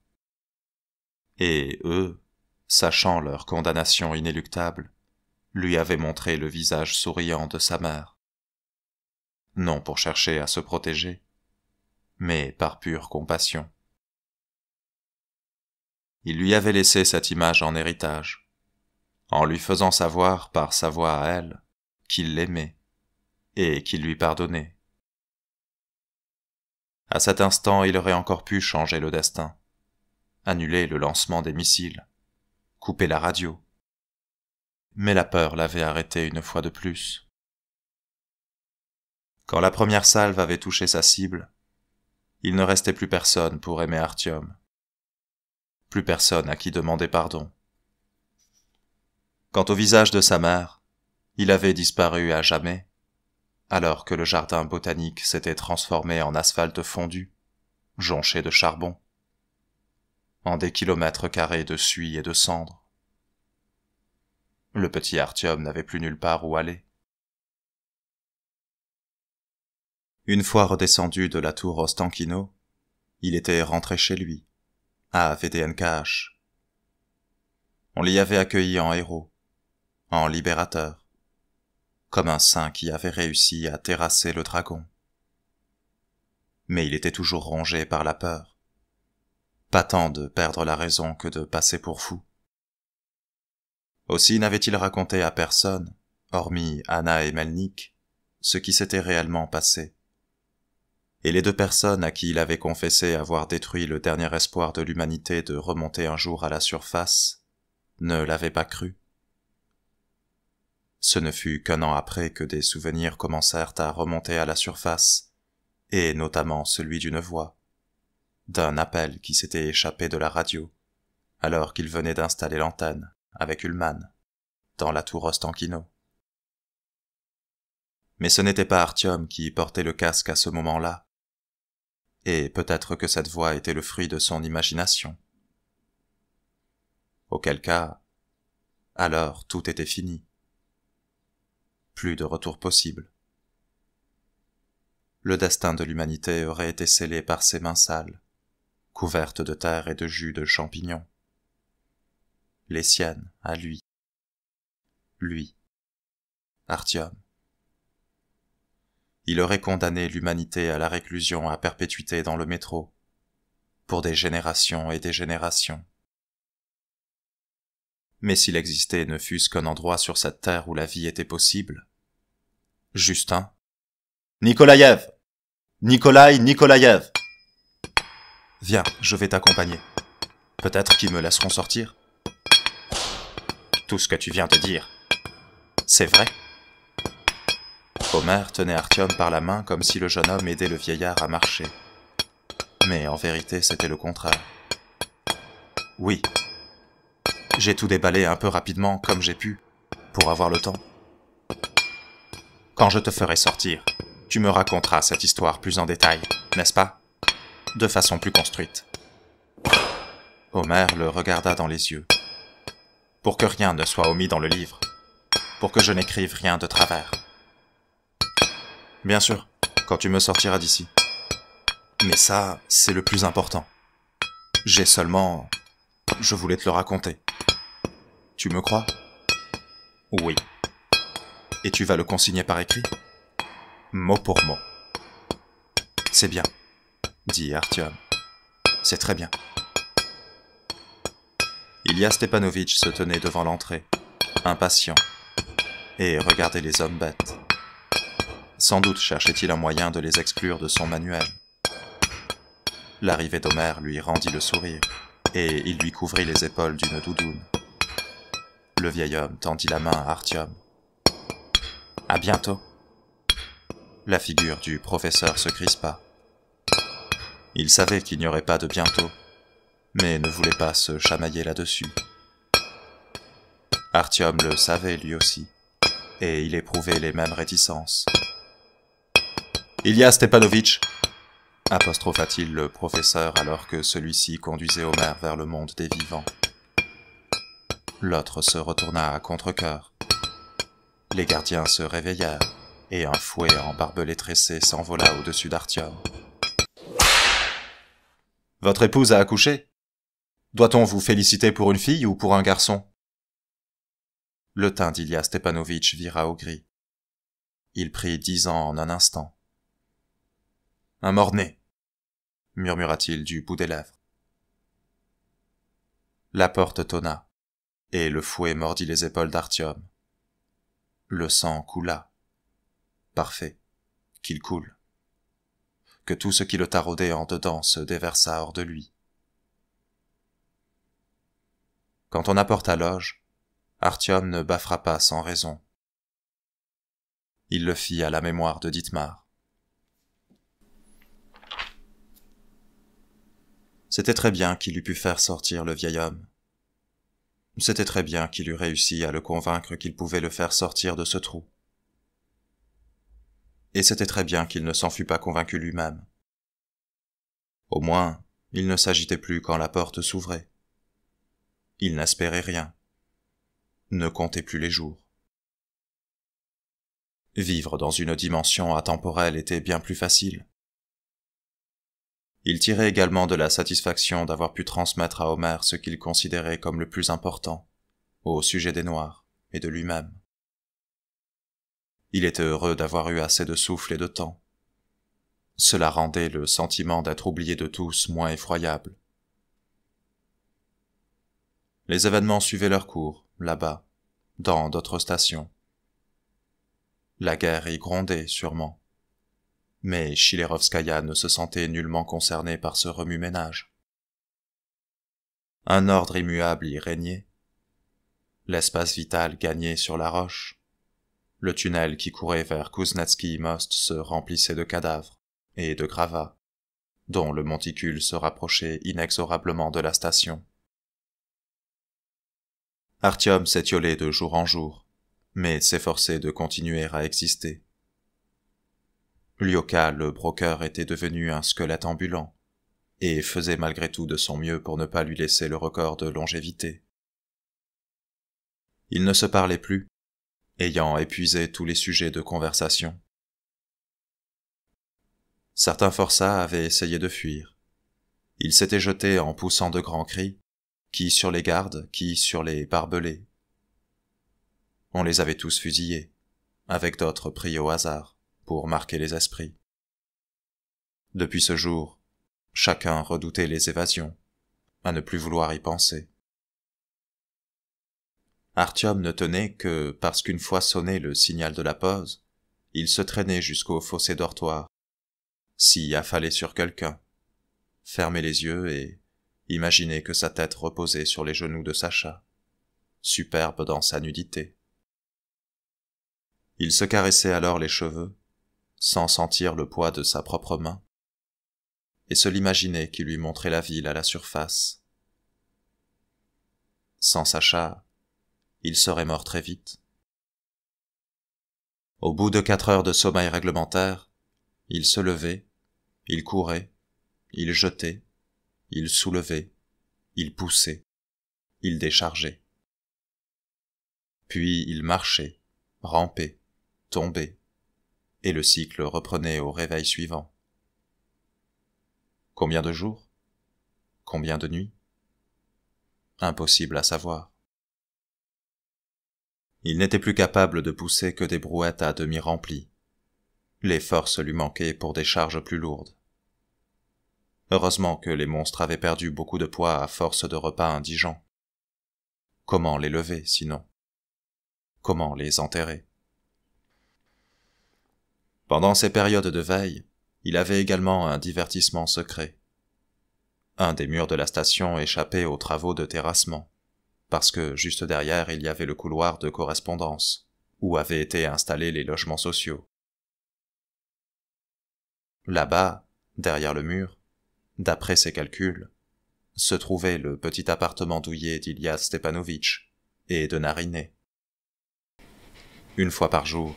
Et eux, sachant leur condamnation inéluctable, lui avaient montré le visage souriant de sa mère. Non pour chercher à se protéger, mais par pure compassion. Il lui avait laissé cette image en héritage, en lui faisant savoir par sa voix à elle qu'il l'aimait et qu'il lui pardonnait. À cet instant, il aurait encore pu changer le destin, annuler le lancement des missiles, couper la radio. Mais la peur l'avait arrêté une fois de plus. Quand la première salve avait touché sa cible, il ne restait plus personne pour aimer Artyom. Plus personne à qui demander pardon. Quant au visage de sa mère, il avait disparu à jamais, alors que le jardin botanique s'était transformé en asphalte fondu, jonché de charbon, en des kilomètres carrés de suie et de cendres. Le petit Artyom n'avait plus nulle part où aller. Une fois redescendu de la tour Ostankino, il était rentré chez lui, à VDNKH. On l'y avait accueilli en héros, en libérateur, comme un saint qui avait réussi à terrasser le dragon. Mais il était toujours rongé par la peur, pas tant de perdre la raison que de passer pour fou. Aussi n'avait-il raconté à personne, hormis Anna et Melnik, ce qui s'était réellement passé. Et les 2 personnes à qui il avait confessé avoir détruit le dernier espoir de l'humanité de remonter un jour à la surface, ne l'avaient pas cru. Ce ne fut qu'1 an après que des souvenirs commencèrent à remonter à la surface, et notamment celui d'une voix, d'un appel qui s'était échappé de la radio, alors qu'il venait d'installer l'antenne, avec Ullmann, dans la tour Ostankino. Mais ce n'était pas Artyom qui portait le casque à ce moment-là, et peut-être que cette voix était le fruit de son imagination. Auquel cas, alors tout était fini. Plus de retour possible. Le destin de l'humanité aurait été scellé par ses mains sales, couvertes de terre et de jus de champignons. Les siennes, à lui. Lui, Artyom. il aurait condamné l'humanité à la réclusion à perpétuité dans le métro, pour des générations et des générations. Mais s'il existait ne fût-ce qu'un endroit sur cette terre où la vie était possible, Justin. Nikolaïev! Nikolaï Nikolaïev! Viens, je vais t'accompagner. Peut-être qu'ils me laisseront sortir. Tout ce que tu viens de dire, c'est vrai? Omer tenait Artyom par la main comme si le jeune homme aidait le vieillard à marcher. Mais en vérité, c'était le contraire. Oui. J'ai tout déballé un peu rapidement, comme j'ai pu, pour avoir le temps. Quand je te ferai sortir, tu me raconteras cette histoire plus en détail, n'est-ce pas? De façon plus construite. Omer le regarda dans les yeux. Pour que rien ne soit omis dans le livre. Pour que je n'écrive rien de travers. Bien sûr, quand tu me sortiras d'ici. Mais ça, c'est le plus important. J'ai seulement... Je voulais te le raconter. Tu me crois? Oui. Et tu vas le consigner par écrit? Mot pour mot. C'est bien, dit Artyom. C'est très bien. Ilya Stepanovitch se tenait devant l'entrée, impatient, et regardait les hommes bêtes. Sans doute cherchait-il un moyen de les exclure de son manuel. L'arrivée d'Omer lui rendit le sourire, et il lui couvrit les épaules d'une doudoune. Le vieil homme tendit la main à Artyom. « À bientôt !» La figure du professeur se crispa. Il savait qu'il n'y aurait pas de bientôt, mais ne voulait pas se chamailler là-dessus. Artyom le savait lui aussi, et il éprouvait les mêmes réticences. « Ilya Stepanovitch !» apostropha-t-il le professeur alors que celui-ci conduisait Omer vers le monde des vivants. L'autre se retourna à contre-cœur. Les gardiens se réveillèrent, et un fouet en barbelé tressé s'envola au-dessus d'Artyom. « Votre épouse a accouché? Doit-on vous féliciter pour une fille ou pour un garçon ?» Le teint d'Ilya Stepanovitch vira au gris. Il prit 10 ans en un instant. « Un mort-né !» murmura-t-il du bout des lèvres. La porte tonna, et le fouet mordit les épaules d'Artyom. Le sang coula. Parfait, qu'il coule. Que tout ce qui le taraudait en dedans se déversa hors de lui. Quand on apporta loge, Artyom ne baffera pas sans raison. Il le fit à la mémoire de Dietmar. C'était très bien qu'il eût pu faire sortir le vieil homme. C'était très bien qu'il eût réussi à le convaincre qu'il pouvait le faire sortir de ce trou. Et c'était très bien qu'il ne s'en fût pas convaincu lui-même. Au moins, il ne s'agitait plus quand la porte s'ouvrait. Il n'espérait rien, ne comptait plus les jours. Vivre dans une dimension atemporelle était bien plus facile. Il tirait également de la satisfaction d'avoir pu transmettre à Omer ce qu'il considérait comme le plus important au sujet des Noirs et de lui-même. Il était heureux d'avoir eu assez de souffle et de temps. Cela rendait le sentiment d'être oublié de tous moins effroyable. Les événements suivaient leur cours, là-bas, dans d'autres stations. La guerre y grondait, sûrement. Mais Chilerovskaya ne se sentait nullement concernée par ce remue-ménage. Un ordre immuable y régnait. L'espace vital gagnait sur la roche. Le tunnel qui courait vers Kuznetsky Most se remplissait de cadavres et de gravats, dont le monticule se rapprochait inexorablement de la station. Artyom s'étiolait de jour en jour, mais s'efforçait de continuer à exister. Lyoka, le broker, était devenu un squelette ambulant, et faisait malgré tout de son mieux pour ne pas lui laisser le record de longévité. Ils ne se parlaient plus, ayant épuisé tous les sujets de conversation. Certains forçats avaient essayé de fuir. Ils s'étaient jetés en poussant de grands cris, qui sur les gardes, qui sur les barbelés. On les avait tous fusillés, avec d'autres pris au hasard, pour marquer les esprits. Depuis ce jour, chacun redoutait les évasions, à ne plus vouloir y penser. Artyom ne tenait que parce qu'une fois sonné le signal de la pause, il se traînait jusqu'au fossé dortoir, s'y affalait sur quelqu'un, fermait les yeux et imaginait que sa tête reposait sur les genoux de Sacha, superbe dans sa nudité. Il se caressait alors les cheveux, sans sentir le poids de sa propre main, et se l'imaginait qui lui montrait la ville à la surface. Sans Sacha, il serait mort très vite. Au bout de 4 heures de sommeil réglementaire, il se levait, il courait, il jetait, il soulevait, il poussait, il déchargeait. Puis il marchait, rampait, tombait, et le cycle reprenait au réveil suivant. Combien de jours? Combien de nuits? Impossible à savoir. Il n'était plus capable de pousser que des brouettes à demi remplies. Les forces lui manquaient pour des charges plus lourdes. Heureusement que les monstres avaient perdu beaucoup de poids à force de repas indigents. Comment les lever, sinon? Comment les enterrer? Pendant ces périodes de veille, il avait également un divertissement secret. Un des murs de la station échappait aux travaux de terrassement, parce que juste derrière il y avait le couloir de correspondance, où avaient été installés les logements sociaux. Là-bas, derrière le mur, d'après ses calculs, se trouvait le petit appartement douillet d'Ilya Stepanovitch et de Nariné. Une fois par jour,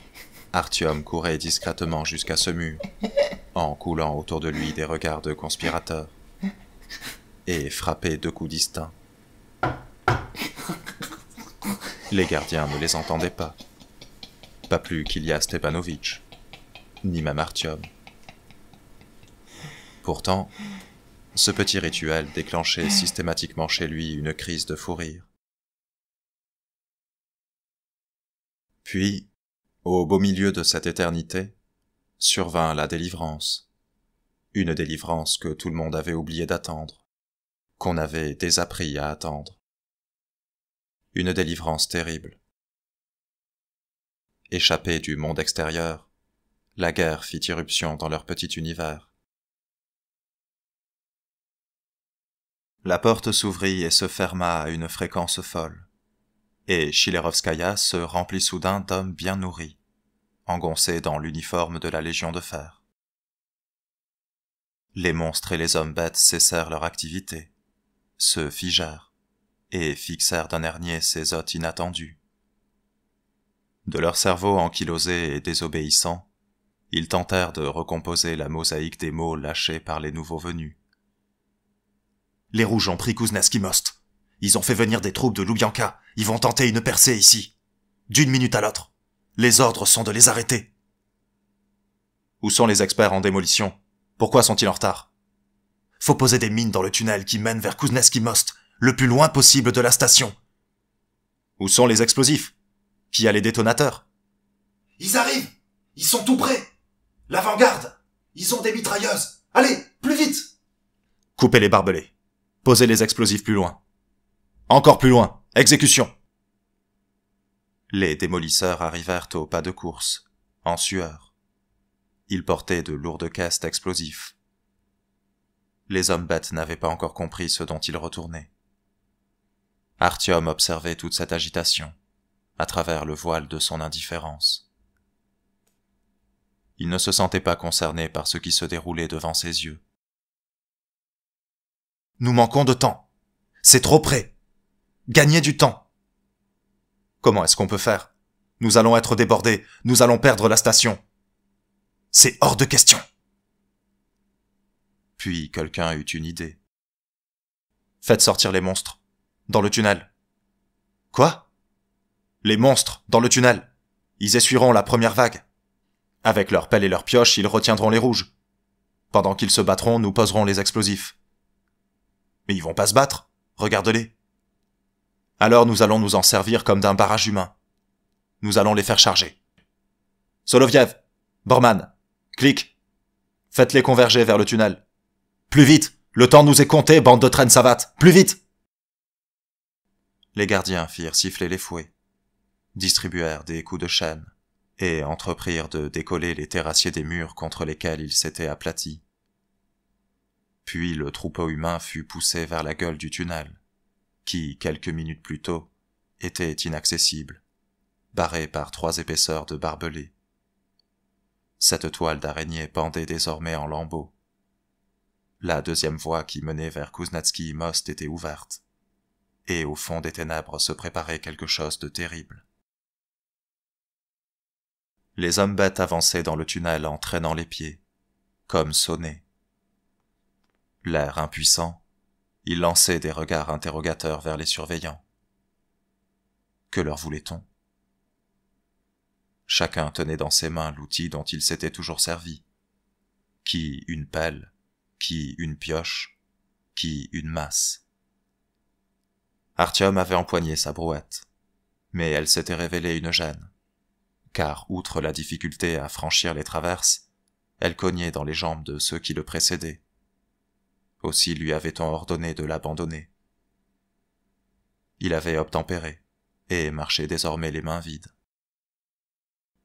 Artyom courait discrètement jusqu'à ce mur, en coulant autour de lui des regards de conspirateurs, et frappait 2 coups distincts. Les gardiens ne les entendaient pas plus qu'Ilya Stepanovitch, ni même Artyom. Pourtant, ce petit rituel déclenchait systématiquement chez lui une crise de fou rire. Puis, au beau milieu de cette éternité, survint la délivrance. Une délivrance que tout le monde avait oublié d'attendre, qu'on avait désappris à attendre. Une délivrance terrible. Échappés du monde extérieur, la guerre fit irruption dans leur petit univers. La porte s'ouvrit et se ferma à une fréquence folle, et Chilerovskaya se remplit soudain d'hommes bien nourris, engoncés dans l'uniforme de la Légion de Fer. Les monstres et les hommes bêtes cessèrent leur activité, se figèrent, et fixèrent d'un air niais ces hôtes inattendus. De leur cerveau ankylosé et désobéissant, ils tentèrent de recomposer la mosaïque des mots lâchés par les nouveaux venus. Les rouges ont pris Kuznetsky Most. Ils ont fait venir des troupes de Loubianka. Ils vont tenter une percée ici. D'une minute à l'autre. Les ordres sont de les arrêter. Où sont les experts en démolition? Pourquoi sont-ils en retard? Faut poser des mines dans le tunnel qui mène vers Kuznetsky Most, le plus loin possible de la station. Où sont les explosifs? Qui a les détonateurs? Ils arrivent! Ils sont tout près! L'avant-garde! Ils ont des mitrailleuses! Allez, plus vite! Coupez les barbelés. Posez les explosifs plus loin. Encore plus loin. Exécution. Les démolisseurs arrivèrent au pas de course, en sueur. Ils portaient de lourdes caisses d'explosifs. Les hommes bêtes n'avaient pas encore compris ce dont ils retournaient. Artyom observait toute cette agitation, à travers le voile de son indifférence. Il ne se sentait pas concerné par ce qui se déroulait devant ses yeux. Nous manquons de temps. C'est trop près. Gagnez du temps. Comment est-ce qu'on peut faire? Nous allons être débordés. Nous allons perdre la station. C'est hors de question. Puis quelqu'un eut une idée. Faites sortir les monstres. Dans le tunnel. Quoi? Les monstres, dans le tunnel. Ils essuieront la première vague. Avec leurs pelles et leurs pioches, ils retiendront les rouges. Pendant qu'ils se battront, nous poserons les explosifs. Mais ils vont pas se battre. Regarde-les. Alors nous allons nous en servir comme d'un barrage humain. Nous allons les faire charger. Soloviev, Borman, clique. Faites-les converger vers le tunnel. Plus vite! Le temps nous est compté, bande de traînes savates! Plus vite! Les gardiens firent siffler les fouets, distribuèrent des coups de chaîne, et entreprirent de décoller les terrassiers des murs contre lesquels ils s'étaient aplatis. Puis le troupeau humain fut poussé vers la gueule du tunnel, qui, quelques minutes plus tôt, était inaccessible, barré par 3 épaisseurs de barbelés. Cette toile d'araignée pendait désormais en lambeaux. La deuxième voie qui menait vers Kuznetsky-Most était ouverte, et au fond des ténèbres se préparait quelque chose de terrible. Les hommes-bêtes avançaient dans le tunnel en traînant les pieds, comme sonnés. L'air impuissant, ils lançaient des regards interrogateurs vers les surveillants. Que leur voulait-on? Chacun tenait dans ses mains l'outil dont il s'était toujours servi. Qui une pelle, qui une pioche, qui une masse. Artyom avait empoigné sa brouette, mais elle s'était révélée une gêne, car outre la difficulté à franchir les traverses, elle cognait dans les jambes de ceux qui le précédaient. Aussi lui avait-on ordonné de l'abandonner. Il avait obtempéré, et marchait désormais les mains vides.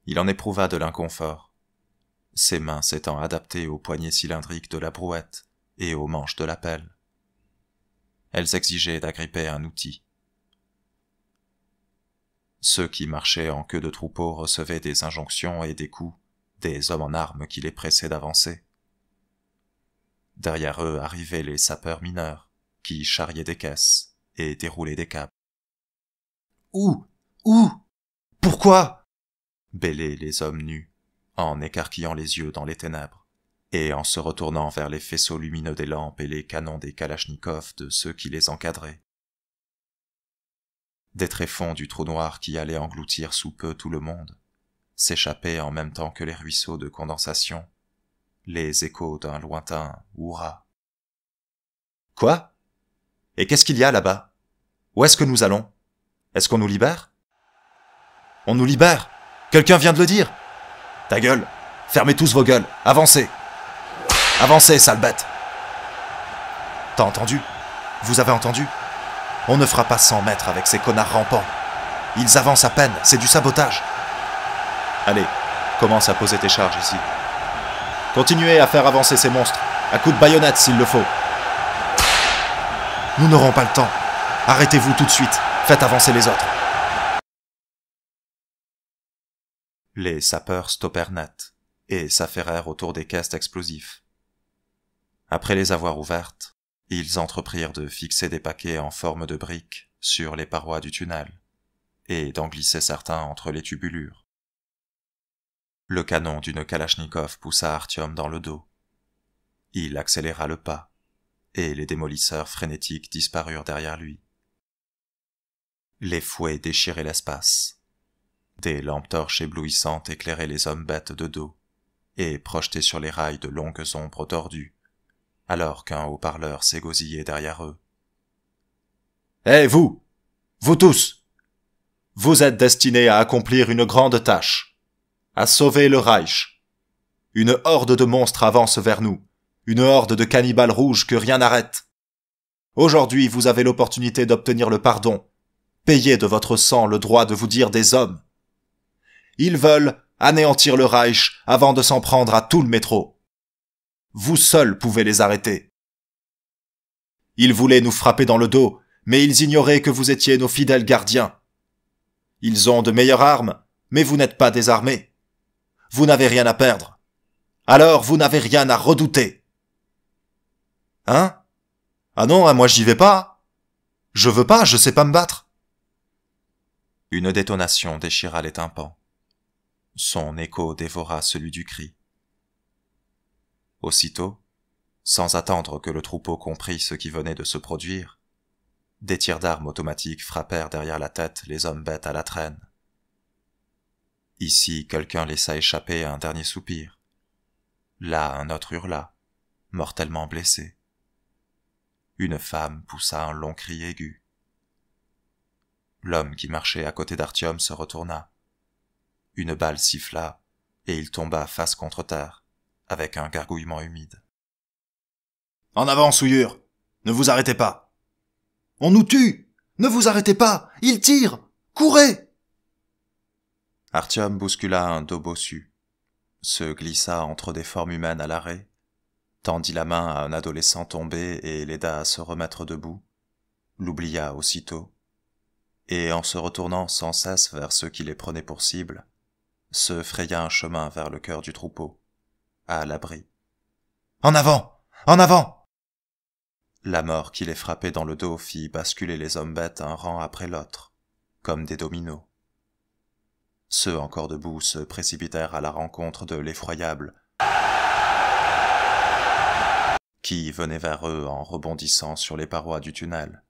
Il en éprouva de l'inconfort, ses mains s'étant adaptées aux poignées cylindriques de la brouette et aux manches de la pelle. Elles exigeaient d'agripper un outil. Ceux qui marchaient en queue de troupeau recevaient des injonctions et des coups des hommes en armes qui les pressaient d'avancer. Derrière eux arrivaient les sapeurs mineurs, qui charriaient des caisses et déroulaient des câbles. Où? Pourquoi? Bêlaient les hommes nus, en écarquillant les yeux dans les ténèbres, et en se retournant vers les faisceaux lumineux des lampes et les canons des kalachnikovs de ceux qui les encadraient. Des tréfonds du trou noir qui allait engloutir sous peu tout le monde, s'échappaient en même temps que les ruisseaux de condensation, les échos d'un lointain hurrah. Quoi? Et qu'est-ce qu'il y a là-bas? Où est-ce que nous allons? Est-ce qu'on nous libère? On nous libère! Quelqu'un vient de le dire! Ta gueule! Fermez tous vos gueules! Avancez! Avancez, sale bête! T'as entendu? Vous avez entendu? On ne fera pas 100 mètres avec ces connards rampants. Ils avancent à peine, c'est du sabotage. Allez, commence à poser tes charges ici. Continuez à faire avancer ces monstres, à coups de baïonnette s'il le faut. Nous n'aurons pas le temps. Arrêtez-vous tout de suite, faites avancer les autres. Les sapeurs stoppèrent net et s'affairèrent autour des caisses d'explosifs. Après les avoir ouvertes, ils entreprirent de fixer des paquets en forme de briques sur les parois du tunnel et d'en glisser certains entre les tubulures. Le canon d'une kalachnikov poussa Artyom dans le dos. Il accéléra le pas, et les démolisseurs frénétiques disparurent derrière lui. Les fouets déchiraient l'espace. Des lampes torches éblouissantes éclairaient les hommes bêtes de dos, et projetaient sur les rails de longues ombres tordues, alors qu'un haut-parleur s'égosillait derrière eux. « Hé, vous! Vous tous! Vous êtes destinés à accomplir une grande tâche. À sauver le Reich. Une horde de monstres avance vers nous, une horde de cannibales rouges que rien n'arrête. Aujourd'hui, vous avez l'opportunité d'obtenir le pardon. Payez de votre sang le droit de vous dire des hommes. Ils veulent anéantir le Reich avant de s'en prendre à tout le métro. Vous seuls pouvez les arrêter. Ils voulaient nous frapper dans le dos, mais ils ignoraient que vous étiez nos fidèles gardiens. Ils ont de meilleures armes, mais vous n'êtes pas désarmés. Vous n'avez rien à perdre. Alors vous n'avez rien à redouter. Hein? Ah non, moi j'y vais pas. Je veux pas, je sais pas me battre. Une détonation déchira les tympans. Son écho dévora celui du cri. Aussitôt, sans attendre que le troupeau comprît ce qui venait de se produire, des tirs d'armes automatiques frappèrent derrière la tête les hommes bêtes à la traîne. Ici, quelqu'un laissa échapper un dernier soupir. Là, un autre hurla, mortellement blessé. Une femme poussa un long cri aigu. L'homme qui marchait à côté d'Artyom se retourna. Une balle siffla, et il tomba face contre terre, avec un gargouillement humide. « En avant, souillure! Ne vous arrêtez pas! On nous tue! Ne vous arrêtez pas! Ils tirent! Courez !» Artyom bouscula un dos bossu, se glissa entre des formes humaines à l'arrêt, tendit la main à un adolescent tombé et l'aida à se remettre debout, l'oublia aussitôt, et en se retournant sans cesse vers ceux qui les prenaient pour cible, se fraya un chemin vers le cœur du troupeau, à l'abri. « En avant! En avant !» La mort qui les frappait dans le dos fit basculer les hommes bêtes un rang après l'autre, comme des dominos. Ceux encore debout se précipitèrent à la rencontre de l'effroyable qui venait vers eux en rebondissant sur les parois du tunnel,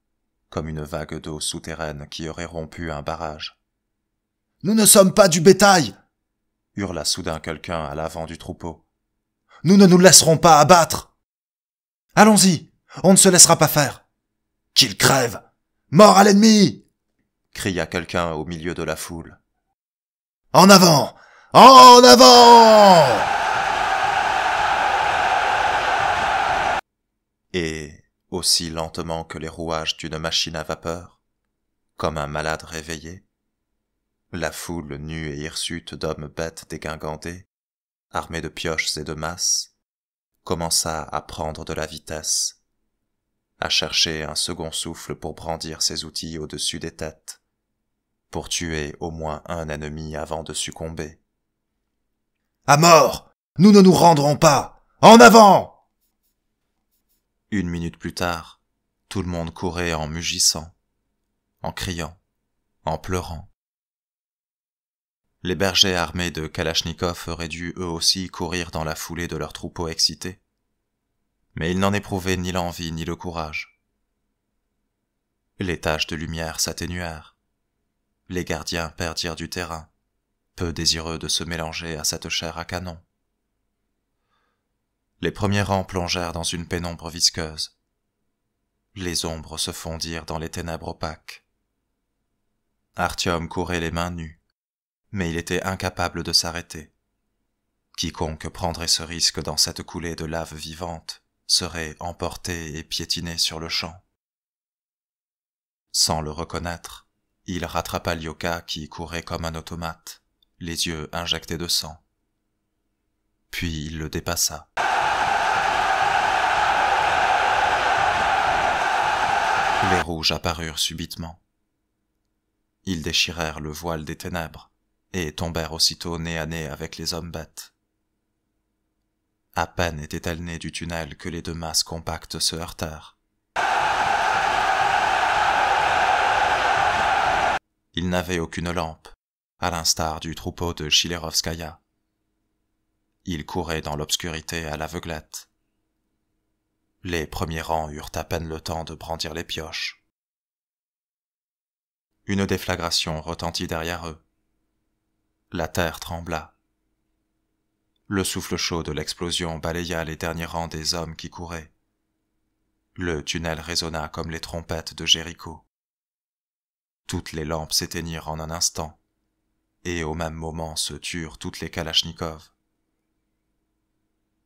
comme une vague d'eau souterraine qui aurait rompu un barrage. « Nous ne sommes pas du bétail !» hurla soudain quelqu'un à l'avant du troupeau. « Nous ne nous laisserons pas abattre !»« Allons-y, on ne se laissera pas faire !»« Qu'il crève ! Mort à l'ennemi !» cria quelqu'un au milieu de la foule. « En avant! En avant !» Et, aussi lentement que les rouages d'une machine à vapeur, comme un malade réveillé, la foule nue et hirsute d'hommes bêtes dégingandés, armés de pioches et de masses, commença à prendre de la vitesse, à chercher un second souffle pour brandir ses outils au-dessus des têtes, pour tuer au moins un ennemi avant de succomber. « À mort! Nous ne nous rendrons pas! En avant !» Une minute plus tard, tout le monde courait en mugissant, en criant, en pleurant. Les bergers armés de Kalachnikov auraient dû eux aussi courir dans la foulée de leur troupeau excité, mais ils n'en éprouvaient ni l'envie ni le courage. Les taches de lumière s'atténuèrent, les gardiens perdirent du terrain, peu désireux de se mélanger à cette chair à canon. Les premiers rangs plongèrent dans une pénombre visqueuse. Les ombres se fondirent dans les ténèbres opaques. Artyom courait les mains nues, mais il était incapable de s'arrêter. Quiconque prendrait ce risque dans cette coulée de lave vivante serait emporté et piétiné sur le champ. Sans le reconnaître, il rattrapa Lyoka qui courait comme un automate, les yeux injectés de sang. Puis il le dépassa. Les rouges apparurent subitement. Ils déchirèrent le voile des ténèbres et tombèrent aussitôt nez à nez avec les hommes bêtes. À peine étaient-elles nées du tunnel que les deux masses compactes se heurtèrent. Ils n'avaient aucune lampe, à l'instar du troupeau de Chilerovskaya. Ils couraient dans l'obscurité à l'aveuglette. Les premiers rangs eurent à peine le temps de brandir les pioches. Une déflagration retentit derrière eux. La terre trembla. Le souffle chaud de l'explosion balaya les derniers rangs des hommes qui couraient. Le tunnel résonna comme les trompettes de Jéricho. Toutes les lampes s'éteignirent en un instant, et au même moment se turent toutes les kalachnikovs.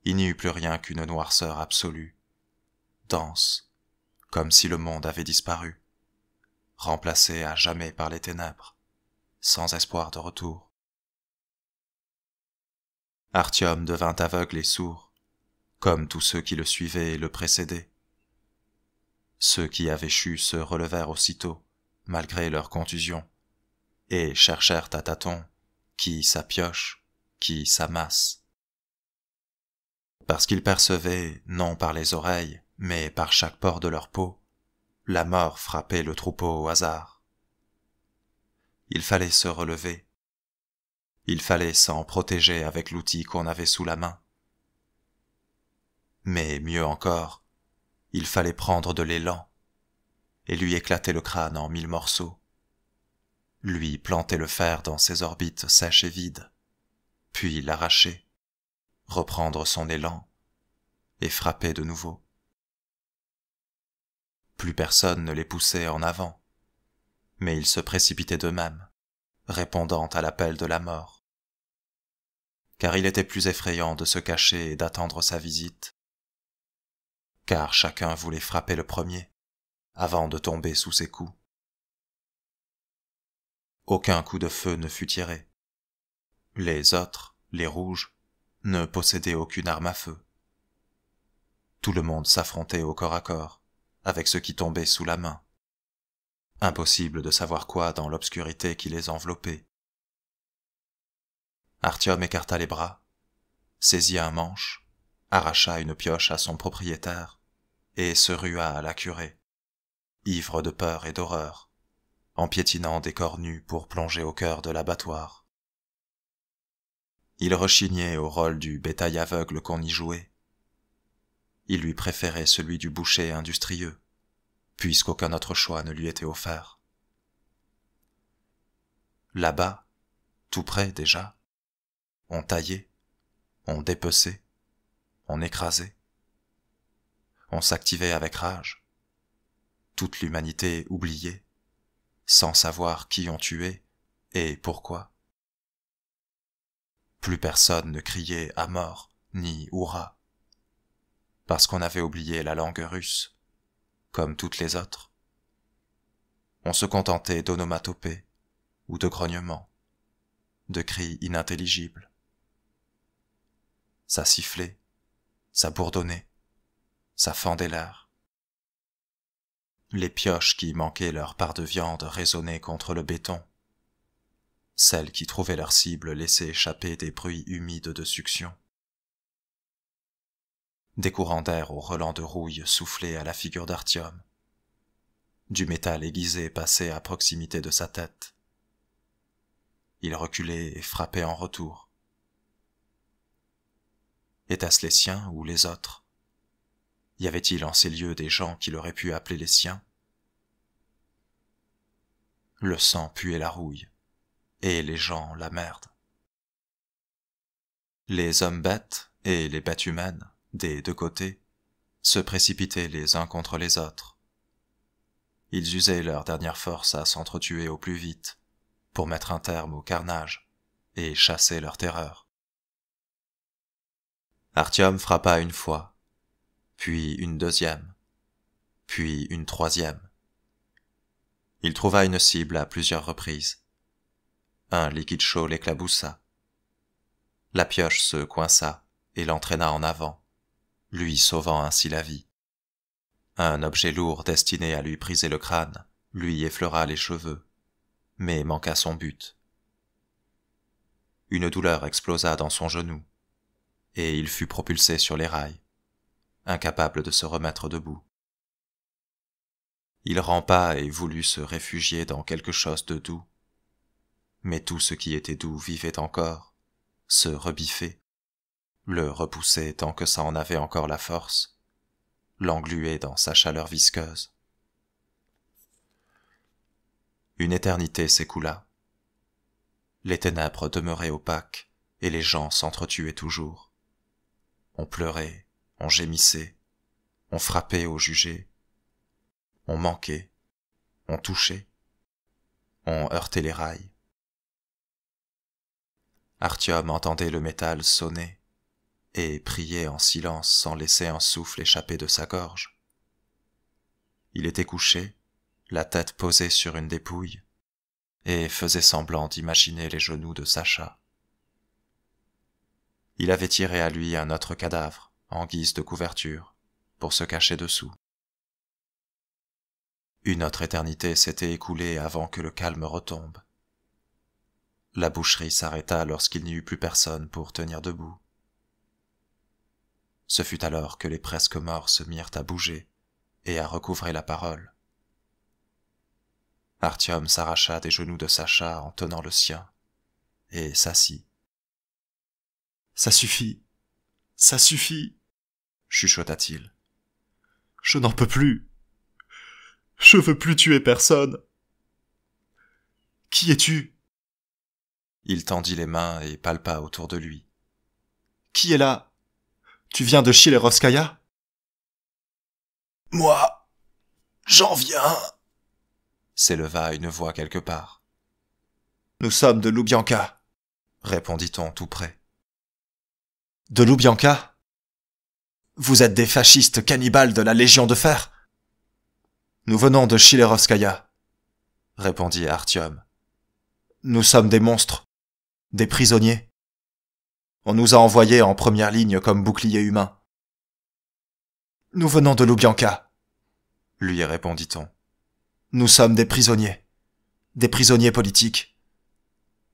Il n'y eut plus rien qu'une noirceur absolue, dense, comme si le monde avait disparu, remplacé à jamais par les ténèbres, sans espoir de retour. Artyom devint aveugle et sourd, comme tous ceux qui le suivaient et le précédaient. Ceux qui avaient chu se relevèrent aussitôt, malgré leur contusion, et cherchèrent à tâtons qui sa pioche, qui sa masse. Parce qu'ils percevaient, non par les oreilles, mais par chaque pore de leur peau, la mort frappait le troupeau au hasard. Il fallait se relever. Il fallait s'en protéger avec l'outil qu'on avait sous la main. Mais mieux encore, il fallait prendre de l'élan et lui éclater le crâne en 1000 morceaux, lui planter le fer dans ses orbites sèches et vides, puis l'arracher, reprendre son élan et frapper de nouveau. Plus personne ne les poussait en avant, mais ils se précipitaient d'eux-mêmes, répondant à l'appel de la mort. car il était plus effrayant de se cacher et d'attendre sa visite, car chacun voulait frapper le premier, avant de tomber sous ses coups. Aucun coup de feu ne fut tiré. Les autres, les rouges, ne possédaient aucune arme à feu. Tout le monde s'affrontait au corps à corps, avec ce qui tombait sous la main. Impossible de savoir quoi dans l'obscurité qui les enveloppait. Artyom écarta les bras, saisit un manche, arracha une pioche à son propriétaire et se rua à la curée, ivre de peur et d'horreur, en piétinant des corps nus pour plonger au cœur de l'abattoir. Il rechignait au rôle du bétail aveugle qu'on y jouait. Il lui préférait celui du boucher industrieux, puisqu'aucun autre choix ne lui était offert. Là-bas, tout près déjà, on taillait, on dépeçait, on écrasait, on s'activait avec rage, toute l'humanité oubliée, sans savoir qui on tuait et pourquoi. Plus personne ne criait à mort ni hurrah, parce qu'on avait oublié la langue russe, comme toutes les autres. On se contentait d'onomatopées ou de grognements, de cris inintelligibles. Ça sifflait, ça bourdonnait, ça fendait l'air. Les pioches qui manquaient leur part de viande résonnaient contre le béton. Celles qui trouvaient leur cible laissaient échapper des bruits humides de succion. Des courants d'air au relent de rouille soufflaient à la figure d'Artyom. Du métal aiguisé passait à proximité de sa tête. Il reculait et frappait en retour. Étaient-ce les siens ou les autres? Y avait-il en ces lieux des gens qu'il aurait pu appeler les siens? Le sang puait la rouille, et les gens la merde. Les hommes bêtes et les bêtes humaines, des deux côtés, se précipitaient les uns contre les autres. Ils usaient leur dernière force à s'entretuer au plus vite, pour mettre un terme au carnage et chasser leur terreur. Artyom frappa une fois, puis une deuxième, puis une troisième. Il trouva une cible à plusieurs reprises. Un liquide chaud l'éclaboussa. La pioche se coinça et l'entraîna en avant, lui sauvant ainsi la vie. Un objet lourd destiné à lui briser le crâne lui effleura les cheveux, mais manqua son but. Une douleur explosa dans son genou, et il fut propulsé sur les rails, incapable de se remettre debout. Il rampa et voulut se réfugier dans quelque chose de doux, mais tout ce qui était doux vivait encore, se rebiffait, le repoussait tant que ça en avait encore la force, l'engluait dans sa chaleur visqueuse. Une éternité s'écoula. Les ténèbres demeuraient opaques et les gens s'entretuaient toujours. On pleurait, on gémissait, on frappait au jugé, on manquait, on touchait, on heurtait les rails. Artyom entendait le métal sonner et priait en silence sans laisser un souffle échapper de sa gorge. Il était couché, la tête posée sur une dépouille, et faisait semblant d'imaginer les genoux de Sacha. Il avait tiré à lui un autre cadavre, en guise de couverture, pour se cacher dessous. Une autre éternité s'était écoulée avant que le calme retombe. La boucherie s'arrêta lorsqu'il n'y eut plus personne pour tenir debout. Ce fut alors que les presque morts se mirent à bouger et à recouvrer la parole. Artyom s'arracha des genoux de Sacha en tenant le sien, et s'assit. « Ça suffit, chuchota-t-il. Je n'en peux plus. Je veux plus tuer personne. Qui es-tu? Il tendit les mains et palpa autour de lui. Qui est là? Tu viens de Chilerovskaya? Moi, j'en viens, s'éleva une voix quelque part. Nous sommes de Loubianka, Répondit-on tout près. De Loubianka? Vous êtes des fascistes cannibales de la Légion de Fer? Nous venons de Chilerovskaya, répondit Artyom. Nous sommes des monstres, des prisonniers. On nous a envoyés en première ligne comme boucliers humains. Nous venons de Loubianka, lui répondit-on. Nous sommes des prisonniers politiques.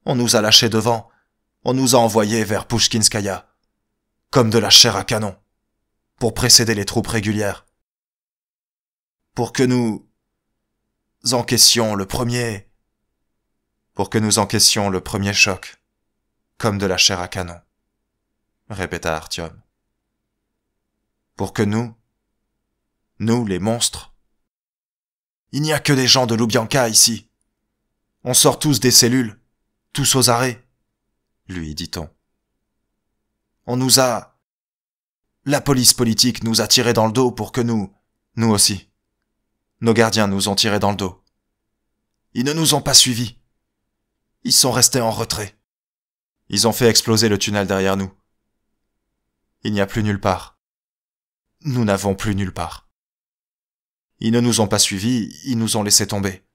On nous a lâchés devant, on nous a envoyés vers Pouchkinskaya, comme de la chair à canon, pour précéder les troupes régulières. Pour que nous encaissions le premier choc, comme de la chair à canon, répéta Artyom. Pour que nous les monstres. Il n'y a que des gens de Loubianka ici. On sort tous des cellules, tous aux arrêts, lui dit-on. La police politique nous a tiré dans le dos pour que nous aussi. Nos gardiens nous ont tiré dans le dos. Ils ne nous ont pas suivis. Ils sont restés en retrait. Ils ont fait exploser le tunnel derrière nous. Il n'y a plus nulle part. Nous n'avons plus nulle part. Ils ne nous ont pas suivis, ils nous ont laissé tomber.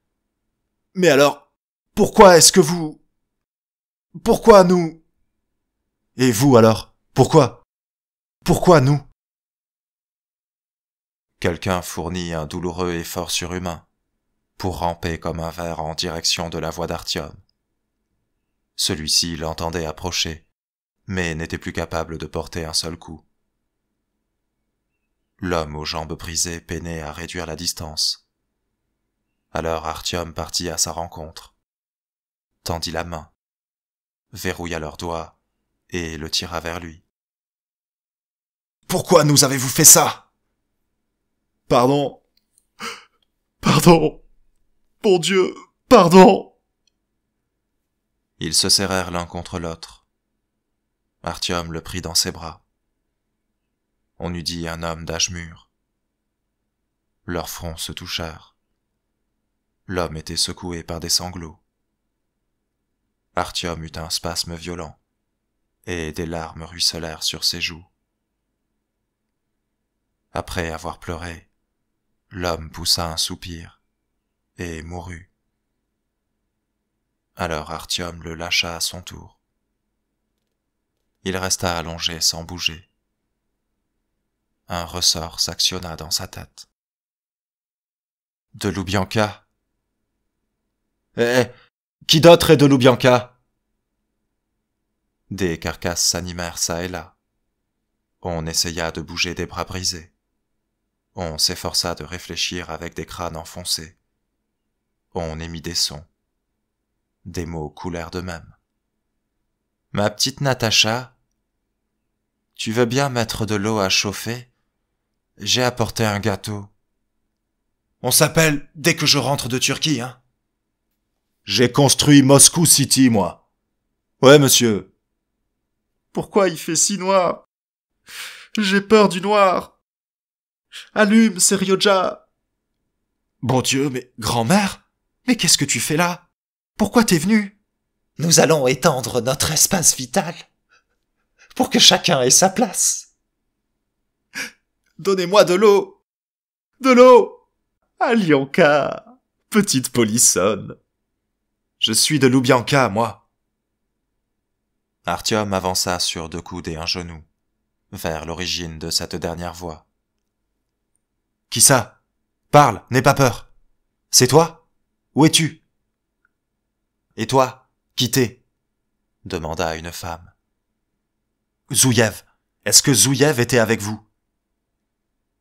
Mais alors, pourquoi nous? Et vous alors, pourquoi? Pourquoi nous? Quelqu'un fournit un douloureux effort surhumain pour ramper comme un ver en direction de la voix d'Artyom. Celui-ci l'entendait approcher, mais n'était plus capable de porter un seul coup. L'homme aux jambes brisées peinait à réduire la distance. Alors Artyom partit à sa rencontre, tendit la main, verrouilla leurs doigts et le tira vers lui. « Pourquoi nous avez-vous fait ça? Pardon. Mon Dieu, pardon. » Ils se serrèrent l'un contre l'autre. Artyom le prit dans ses bras. On eût dit un homme d'âge mûr. Leurs fronts se touchèrent. L'homme était secoué par des sanglots. Artyom eut un spasme violent, et des larmes ruisselèrent sur ses joues. Après avoir pleuré, l'homme poussa un soupir, et mourut. Alors Artyom le lâcha à son tour. Il resta allongé sans bouger. Un ressort s'actionna dans sa tête. De Loubianka? Qui d'autre est de Loubianka? Des carcasses s'animèrent çà et là. On essaya de bouger des bras brisés. On s'efforça de réfléchir avec des crânes enfoncés. On émit des sons. Des mots coulèrent d'eux-mêmes. Ma petite Natacha, tu veux bien mettre de l'eau à chauffer? J'ai apporté un gâteau. On s'appelle dès que je rentre de Turquie, hein? J'ai construit Moscou City, moi. Ouais, monsieur. Pourquoi il fait si noir? J'ai peur du noir. Allume, Serioja. Bon Dieu, mais grand-mère, mais qu'est-ce que tu fais là? Pourquoi t'es venue? Nous allons étendre notre espace vital pour que chacun ait sa place. Donnez-moi de l'eau. De l'eau. Alianka, petite polissonne. Je suis de Loubianka, moi. Artyom avança sur 2 coudes et un genou, vers l'origine de cette dernière voix. Qui ça? Parle, n'aie pas peur. C'est toi? Où es-tu? Et toi, qui t'es? Demanda une femme. Zouyev. Est-ce que Zouyev était avec vous?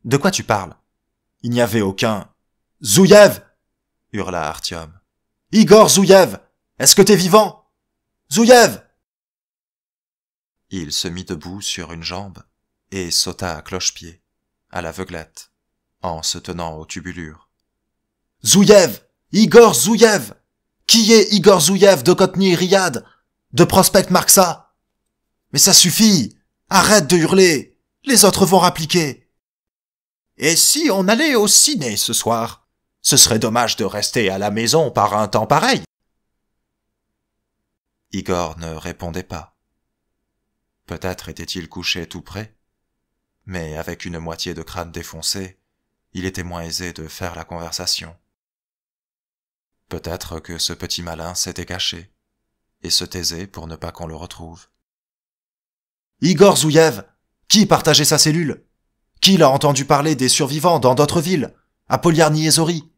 De quoi tu parles? Il n'y avait aucun... Zouyev! Hurla Artyom. Igor Zouyev! Est-ce que t'es vivant? Zouyev! Il se mit debout sur une jambe et sauta à cloche-pied, à l'aveuglette, en se tenant aux tubulures. Zouyev! Igor Zouyev! Qui est Igor Zouyev de Kotny Riyad? De Prospect Marksa? Mais ça suffit! Arrête de hurler! Les autres vont rappliquer! Et si on allait au ciné ce soir? Ce serait dommage de rester à la maison par un temps pareil. Igor ne répondait pas. Peut-être était-il couché tout près, mais avec une moitié de crâne défoncé, il était moins aisé de faire la conversation. Peut-être que ce petit malin s'était caché, et se taisait pour ne pas qu'on le retrouve. Igor Zouiev, qui partageait sa cellule? Qui l'a entendu parler des survivants dans d'autres villes, à Poliarny et Zori,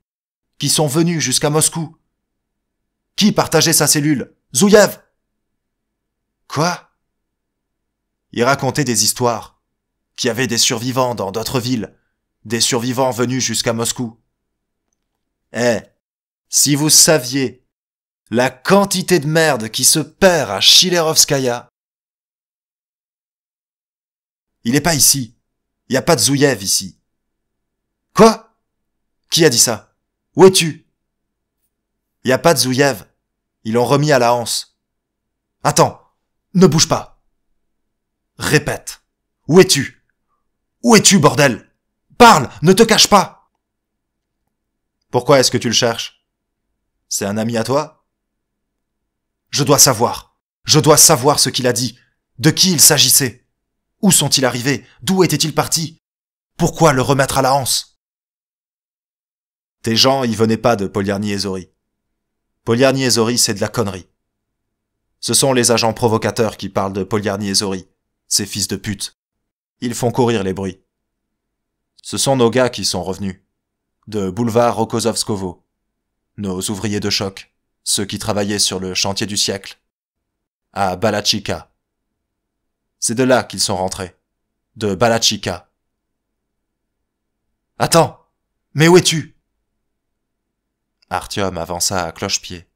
qui sont venus jusqu'à Moscou? Qui partageait sa cellule? Zouiev! Quoi? Il racontait des histoires, qu'il y avait des survivants dans d'autres villes, des survivants venus jusqu'à Moscou. Si vous saviez la quantité de merde qui se perd à Chilerovskaya. Il est pas ici. Il y a pas de Zouiev ici. Quoi? Qui a dit ça? Où es-tu? Il y a pas de Zouiev. Ils l'ont remis à la Hanse. Attends, ne bouge pas. Répète. Où es-tu? Où es-tu, bordel? Parle, ne te cache pas. Pourquoi est-ce que tu le cherches? C'est un ami à toi? Je dois savoir. Je dois savoir ce qu'il a dit. De qui il s'agissait. Où sont-ils arrivés? D'où étaient-ils partis? Pourquoi le remettre à la Hanse? Tes gens, ils venaient pas de Poliarny et Zori. Poliarny et Zori, c'est de la connerie. Ce sont les agents provocateurs qui parlent de Poliarny et Zori, ces fils de pute. Ils font courir les bruits. Ce sont nos gars qui sont revenus. De boulevard Rokozovskovo. Nos ouvriers de choc. Ceux qui travaillaient sur le chantier du siècle. À Balachika. C'est de là qu'ils sont rentrés. De Balachika. Attends! Mais où es-tu? Artyom avança à cloche-pied,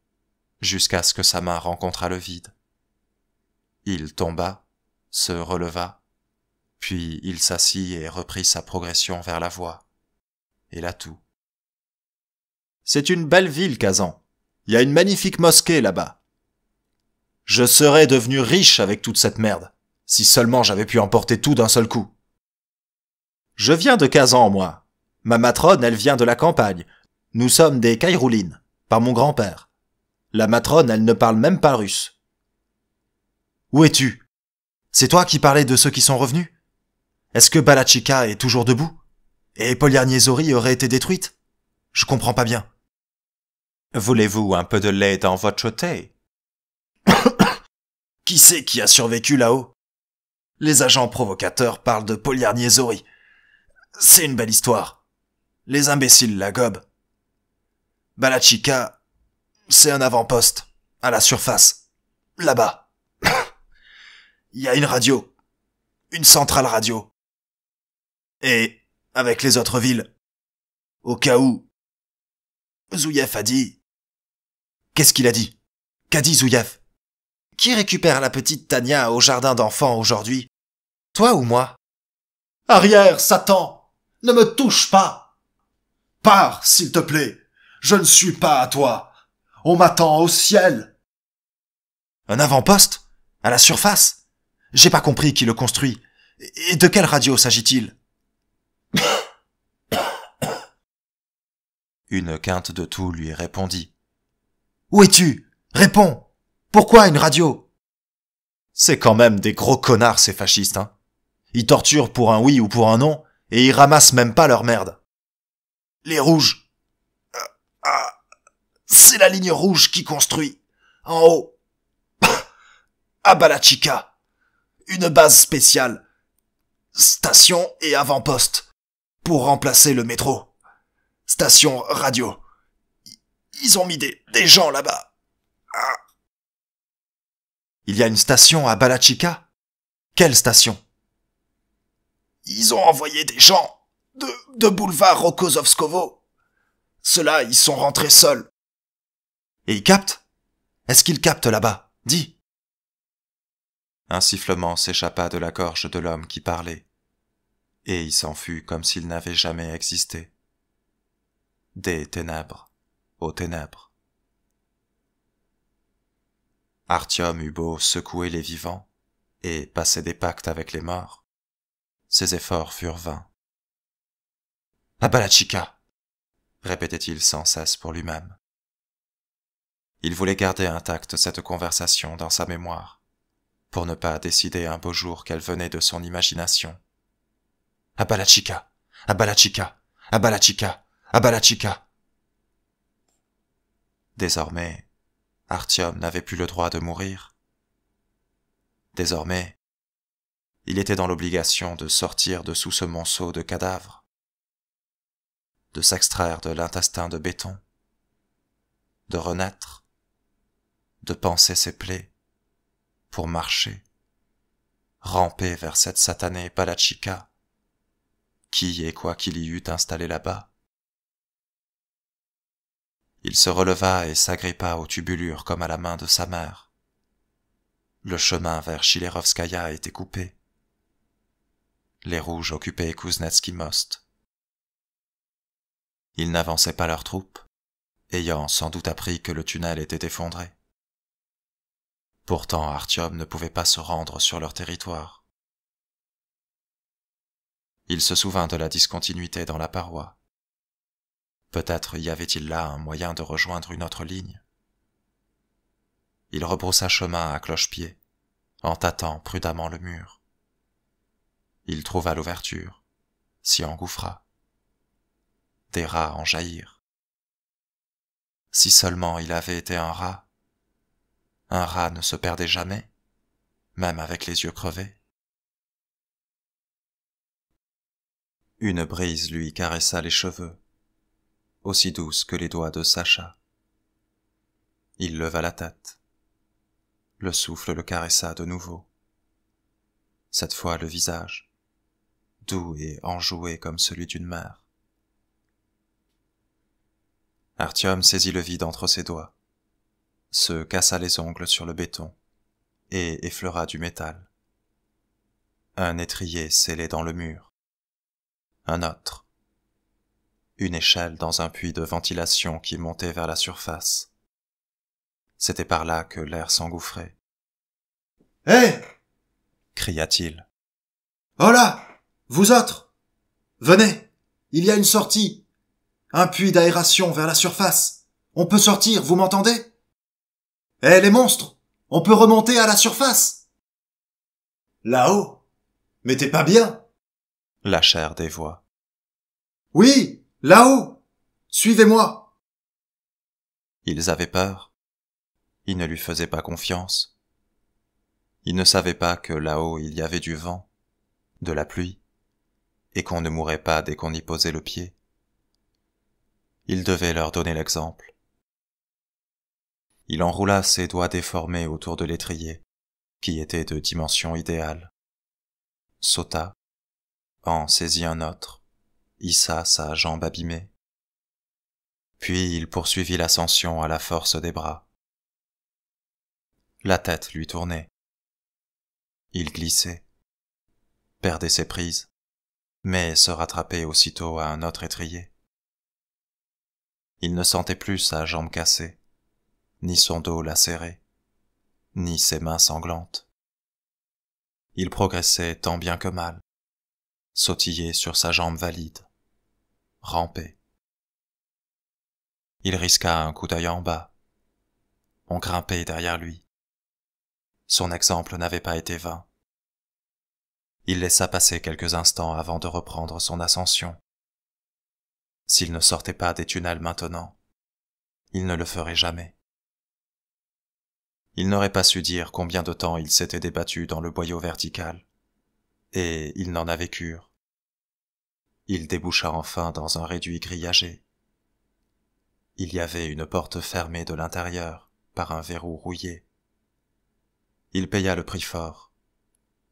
jusqu'à ce que sa main rencontrât le vide. Il tomba, se releva, puis il s'assit et reprit sa progression vers la voie. Et là tout. C'est une belle ville, Kazan. Il y a une magnifique mosquée là-bas. Je serais devenu riche avec toute cette merde, si seulement j'avais pu emporter tout d'un seul coup. Je viens de Kazan, moi. Ma matrone, elle vient de la campagne. Nous sommes des Kairoulines, par mon grand-père. La matrone, elle ne parle même pas russe. Où es-tu? C'est toi qui parlais de ceux qui sont revenus? Est-ce que Balachika est toujours debout? Et Poliarny et Zori aurait été détruite? Je comprends pas bien. Voulez-vous un peu de lait dans votre thé? Qui c'est qui a survécu là-haut? Les agents provocateurs parlent de Poliarny et Zori. C'est une belle histoire. Les imbéciles la gobent. Balachika, c'est un avant-poste, à la surface, là-bas. Il y a une radio, une centrale radio. Et, avec les autres villes, au cas où, Zouiev a dit... Qu'est-ce qu'il a dit? Qu'a dit Zouiev? Qui récupère la petite Tania au jardin d'enfants aujourd'hui? Toi ou moi? Arrière, Satan! Ne me touche pas! Pars, s'il te plaît! Je ne suis pas à toi! On m'attend au ciel! Un avant-poste? À la surface? J'ai pas compris qui le construit. Et de quelle radio s'agit-il? Une quinte de toux lui répondit. Où es-tu? Réponds! Pourquoi une radio? C'est quand même des gros connards, ces fascistes, hein. Ils torturent pour un oui ou pour un non, et ils ramassent même pas leur merde. Les rouges. C'est la ligne rouge qui construit. En haut. À Balachika. Une base spéciale. Station et avant-poste. Pour remplacer le métro. Station radio. Ils ont mis des gens là-bas. Il y a une station à Balachika? Quelle station? Ils ont envoyé des gens de boulevard Rokozovskovo. Ceux-là, ils sont rentrés seuls. Et ils captent? Est-ce qu'ils captent là-bas? Dis. Un sifflement s'échappa de la gorge de l'homme qui parlait, et il s'en fut comme s'il n'avait jamais existé. Des ténèbres aux ténèbres. Artyom eut beau secouer les vivants et passer des pactes avec les morts, ses efforts furent vains. « À Balachika !» répétait-il sans cesse pour lui-même. Il voulait garder intacte cette conversation dans sa mémoire, pour ne pas décider un beau jour qu'elle venait de son imagination. Abba la chica, abba la chica, abba la chica, abba la chica. Désormais, Artyom n'avait plus le droit de mourir. Désormais, il était dans l'obligation de sortir de sous ce monceau de cadavres, de s'extraire de l'intestin de béton, de renaître, de panser ses plaies, pour marcher, ramper vers cette satanée Palachika, qui et quoi qu'il y eût installé là-bas. Il se releva et s'agrippa aux tubulures comme à la main de sa mère. Le chemin vers Chilerovskaya était coupé. Les rouges occupaient Kuznetsky Most. Ils n'avançaient pas leurs troupes, ayant sans doute appris que le tunnel était effondré. Pourtant Artyom ne pouvait pas se rendre sur leur territoire. Il se souvint de la discontinuité dans la paroi. Peut-être y avait-il là un moyen de rejoindre une autre ligne. Il rebroussa chemin à cloche-pied, en tâtant prudemment le mur. Il trouva l'ouverture, s'y engouffra. Des rats en jaillirent. Si seulement il avait été un rat ne se perdait jamais, même avec les yeux crevés. Une brise lui caressa les cheveux, aussi douce que les doigts de Sacha. Il leva la tête. Le souffle le caressa de nouveau. Cette fois le visage, doux et enjoué comme celui d'une mère. Artyom saisit le vide entre ses doigts, se cassa les ongles sur le béton et effleura du métal. Un étrier scellé dans le mur. Un autre. Une échelle dans un puits de ventilation qui montait vers la surface. C'était par là que l'air s'engouffrait. « Hé !» cria-t-il. « Oh là ! Vous autres ! Venez ! Il y a une sortie ! Un puits d'aération vers la surface. On peut sortir, vous m'entendez ? Hé les monstres ! On peut remonter à la surface ! Là-haut ? Mais t'es pas bien ? Lâchèrent des voix. Oui, là-haut ! Suivez-moi ! Ils avaient peur. Ils ne lui faisaient pas confiance. Ils ne savaient pas que là-haut il y avait du vent, de la pluie, et qu'on ne mourrait pas dès qu'on y posait le pied. Il devait leur donner l'exemple. Il enroula ses doigts déformés autour de l'étrier, qui était de dimension idéale, sauta, en saisit un autre, hissa sa jambe abîmée. Puis il poursuivit l'ascension à la force des bras. La tête lui tournait. Il glissait, perdait ses prises, mais se rattrapait aussitôt à un autre étrier. Il ne sentait plus sa jambe cassée, ni son dos lacéré, ni ses mains sanglantes. Il progressait tant bien que mal, sautillait sur sa jambe valide, rampait. Il risqua un coup d'œil en bas. On grimpait derrière lui. Son exemple n'avait pas été vain. Il laissa passer quelques instants avant de reprendre son ascension. S'il ne sortait pas des tunnels maintenant, il ne le ferait jamais. Il n'aurait pas su dire combien de temps il s'était débattu dans le boyau vertical, et il n'en avait cure. Il déboucha enfin dans un réduit grillagé. Il y avait une porte fermée de l'intérieur par un verrou rouillé. Il paya le prix fort.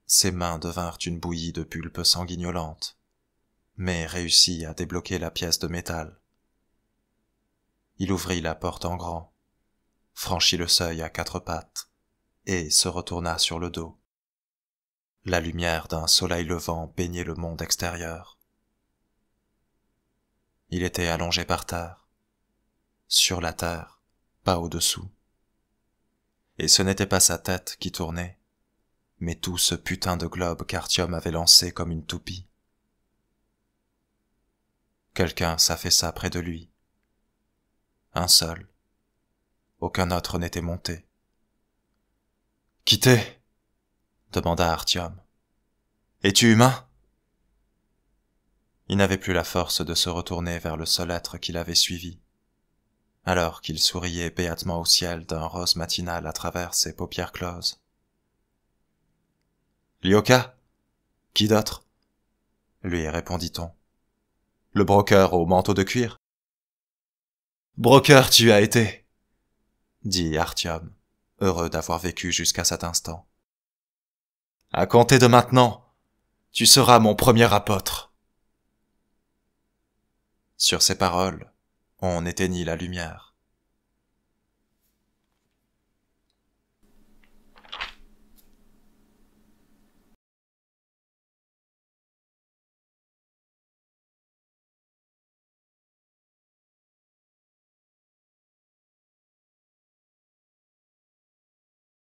Ses mains devinrent une bouillie de pulpe sanguignolante, mais réussit à débloquer la pièce de métal. Il ouvrit la porte en grand, franchit le seuil à quatre pattes, et se retourna sur le dos. La lumière d'un soleil levant baignait le monde extérieur. Il était allongé par terre, sur la terre, pas au-dessous. Et ce n'était pas sa tête qui tournait, mais tout ce putain de globe qu'Artyom avait lancé comme une toupie. Quelqu'un s'affaissa près de lui. Un seul. Aucun autre n'était monté. « Quittez ! demanda Artyom. Es-tu humain? Il n'avait plus la force de se retourner vers le seul être qui l'avait suivi, alors qu'il souriait béatement au ciel d'un rose matinal à travers ses paupières closes. Lyoka? Qui d'autre? Lui répondit-on. Le broker au manteau de cuir? Broker tu as été, dit Artyom, heureux d'avoir vécu jusqu'à cet instant. À compter de maintenant, tu seras mon premier apôtre. Sur ces paroles, on éteignit la lumière.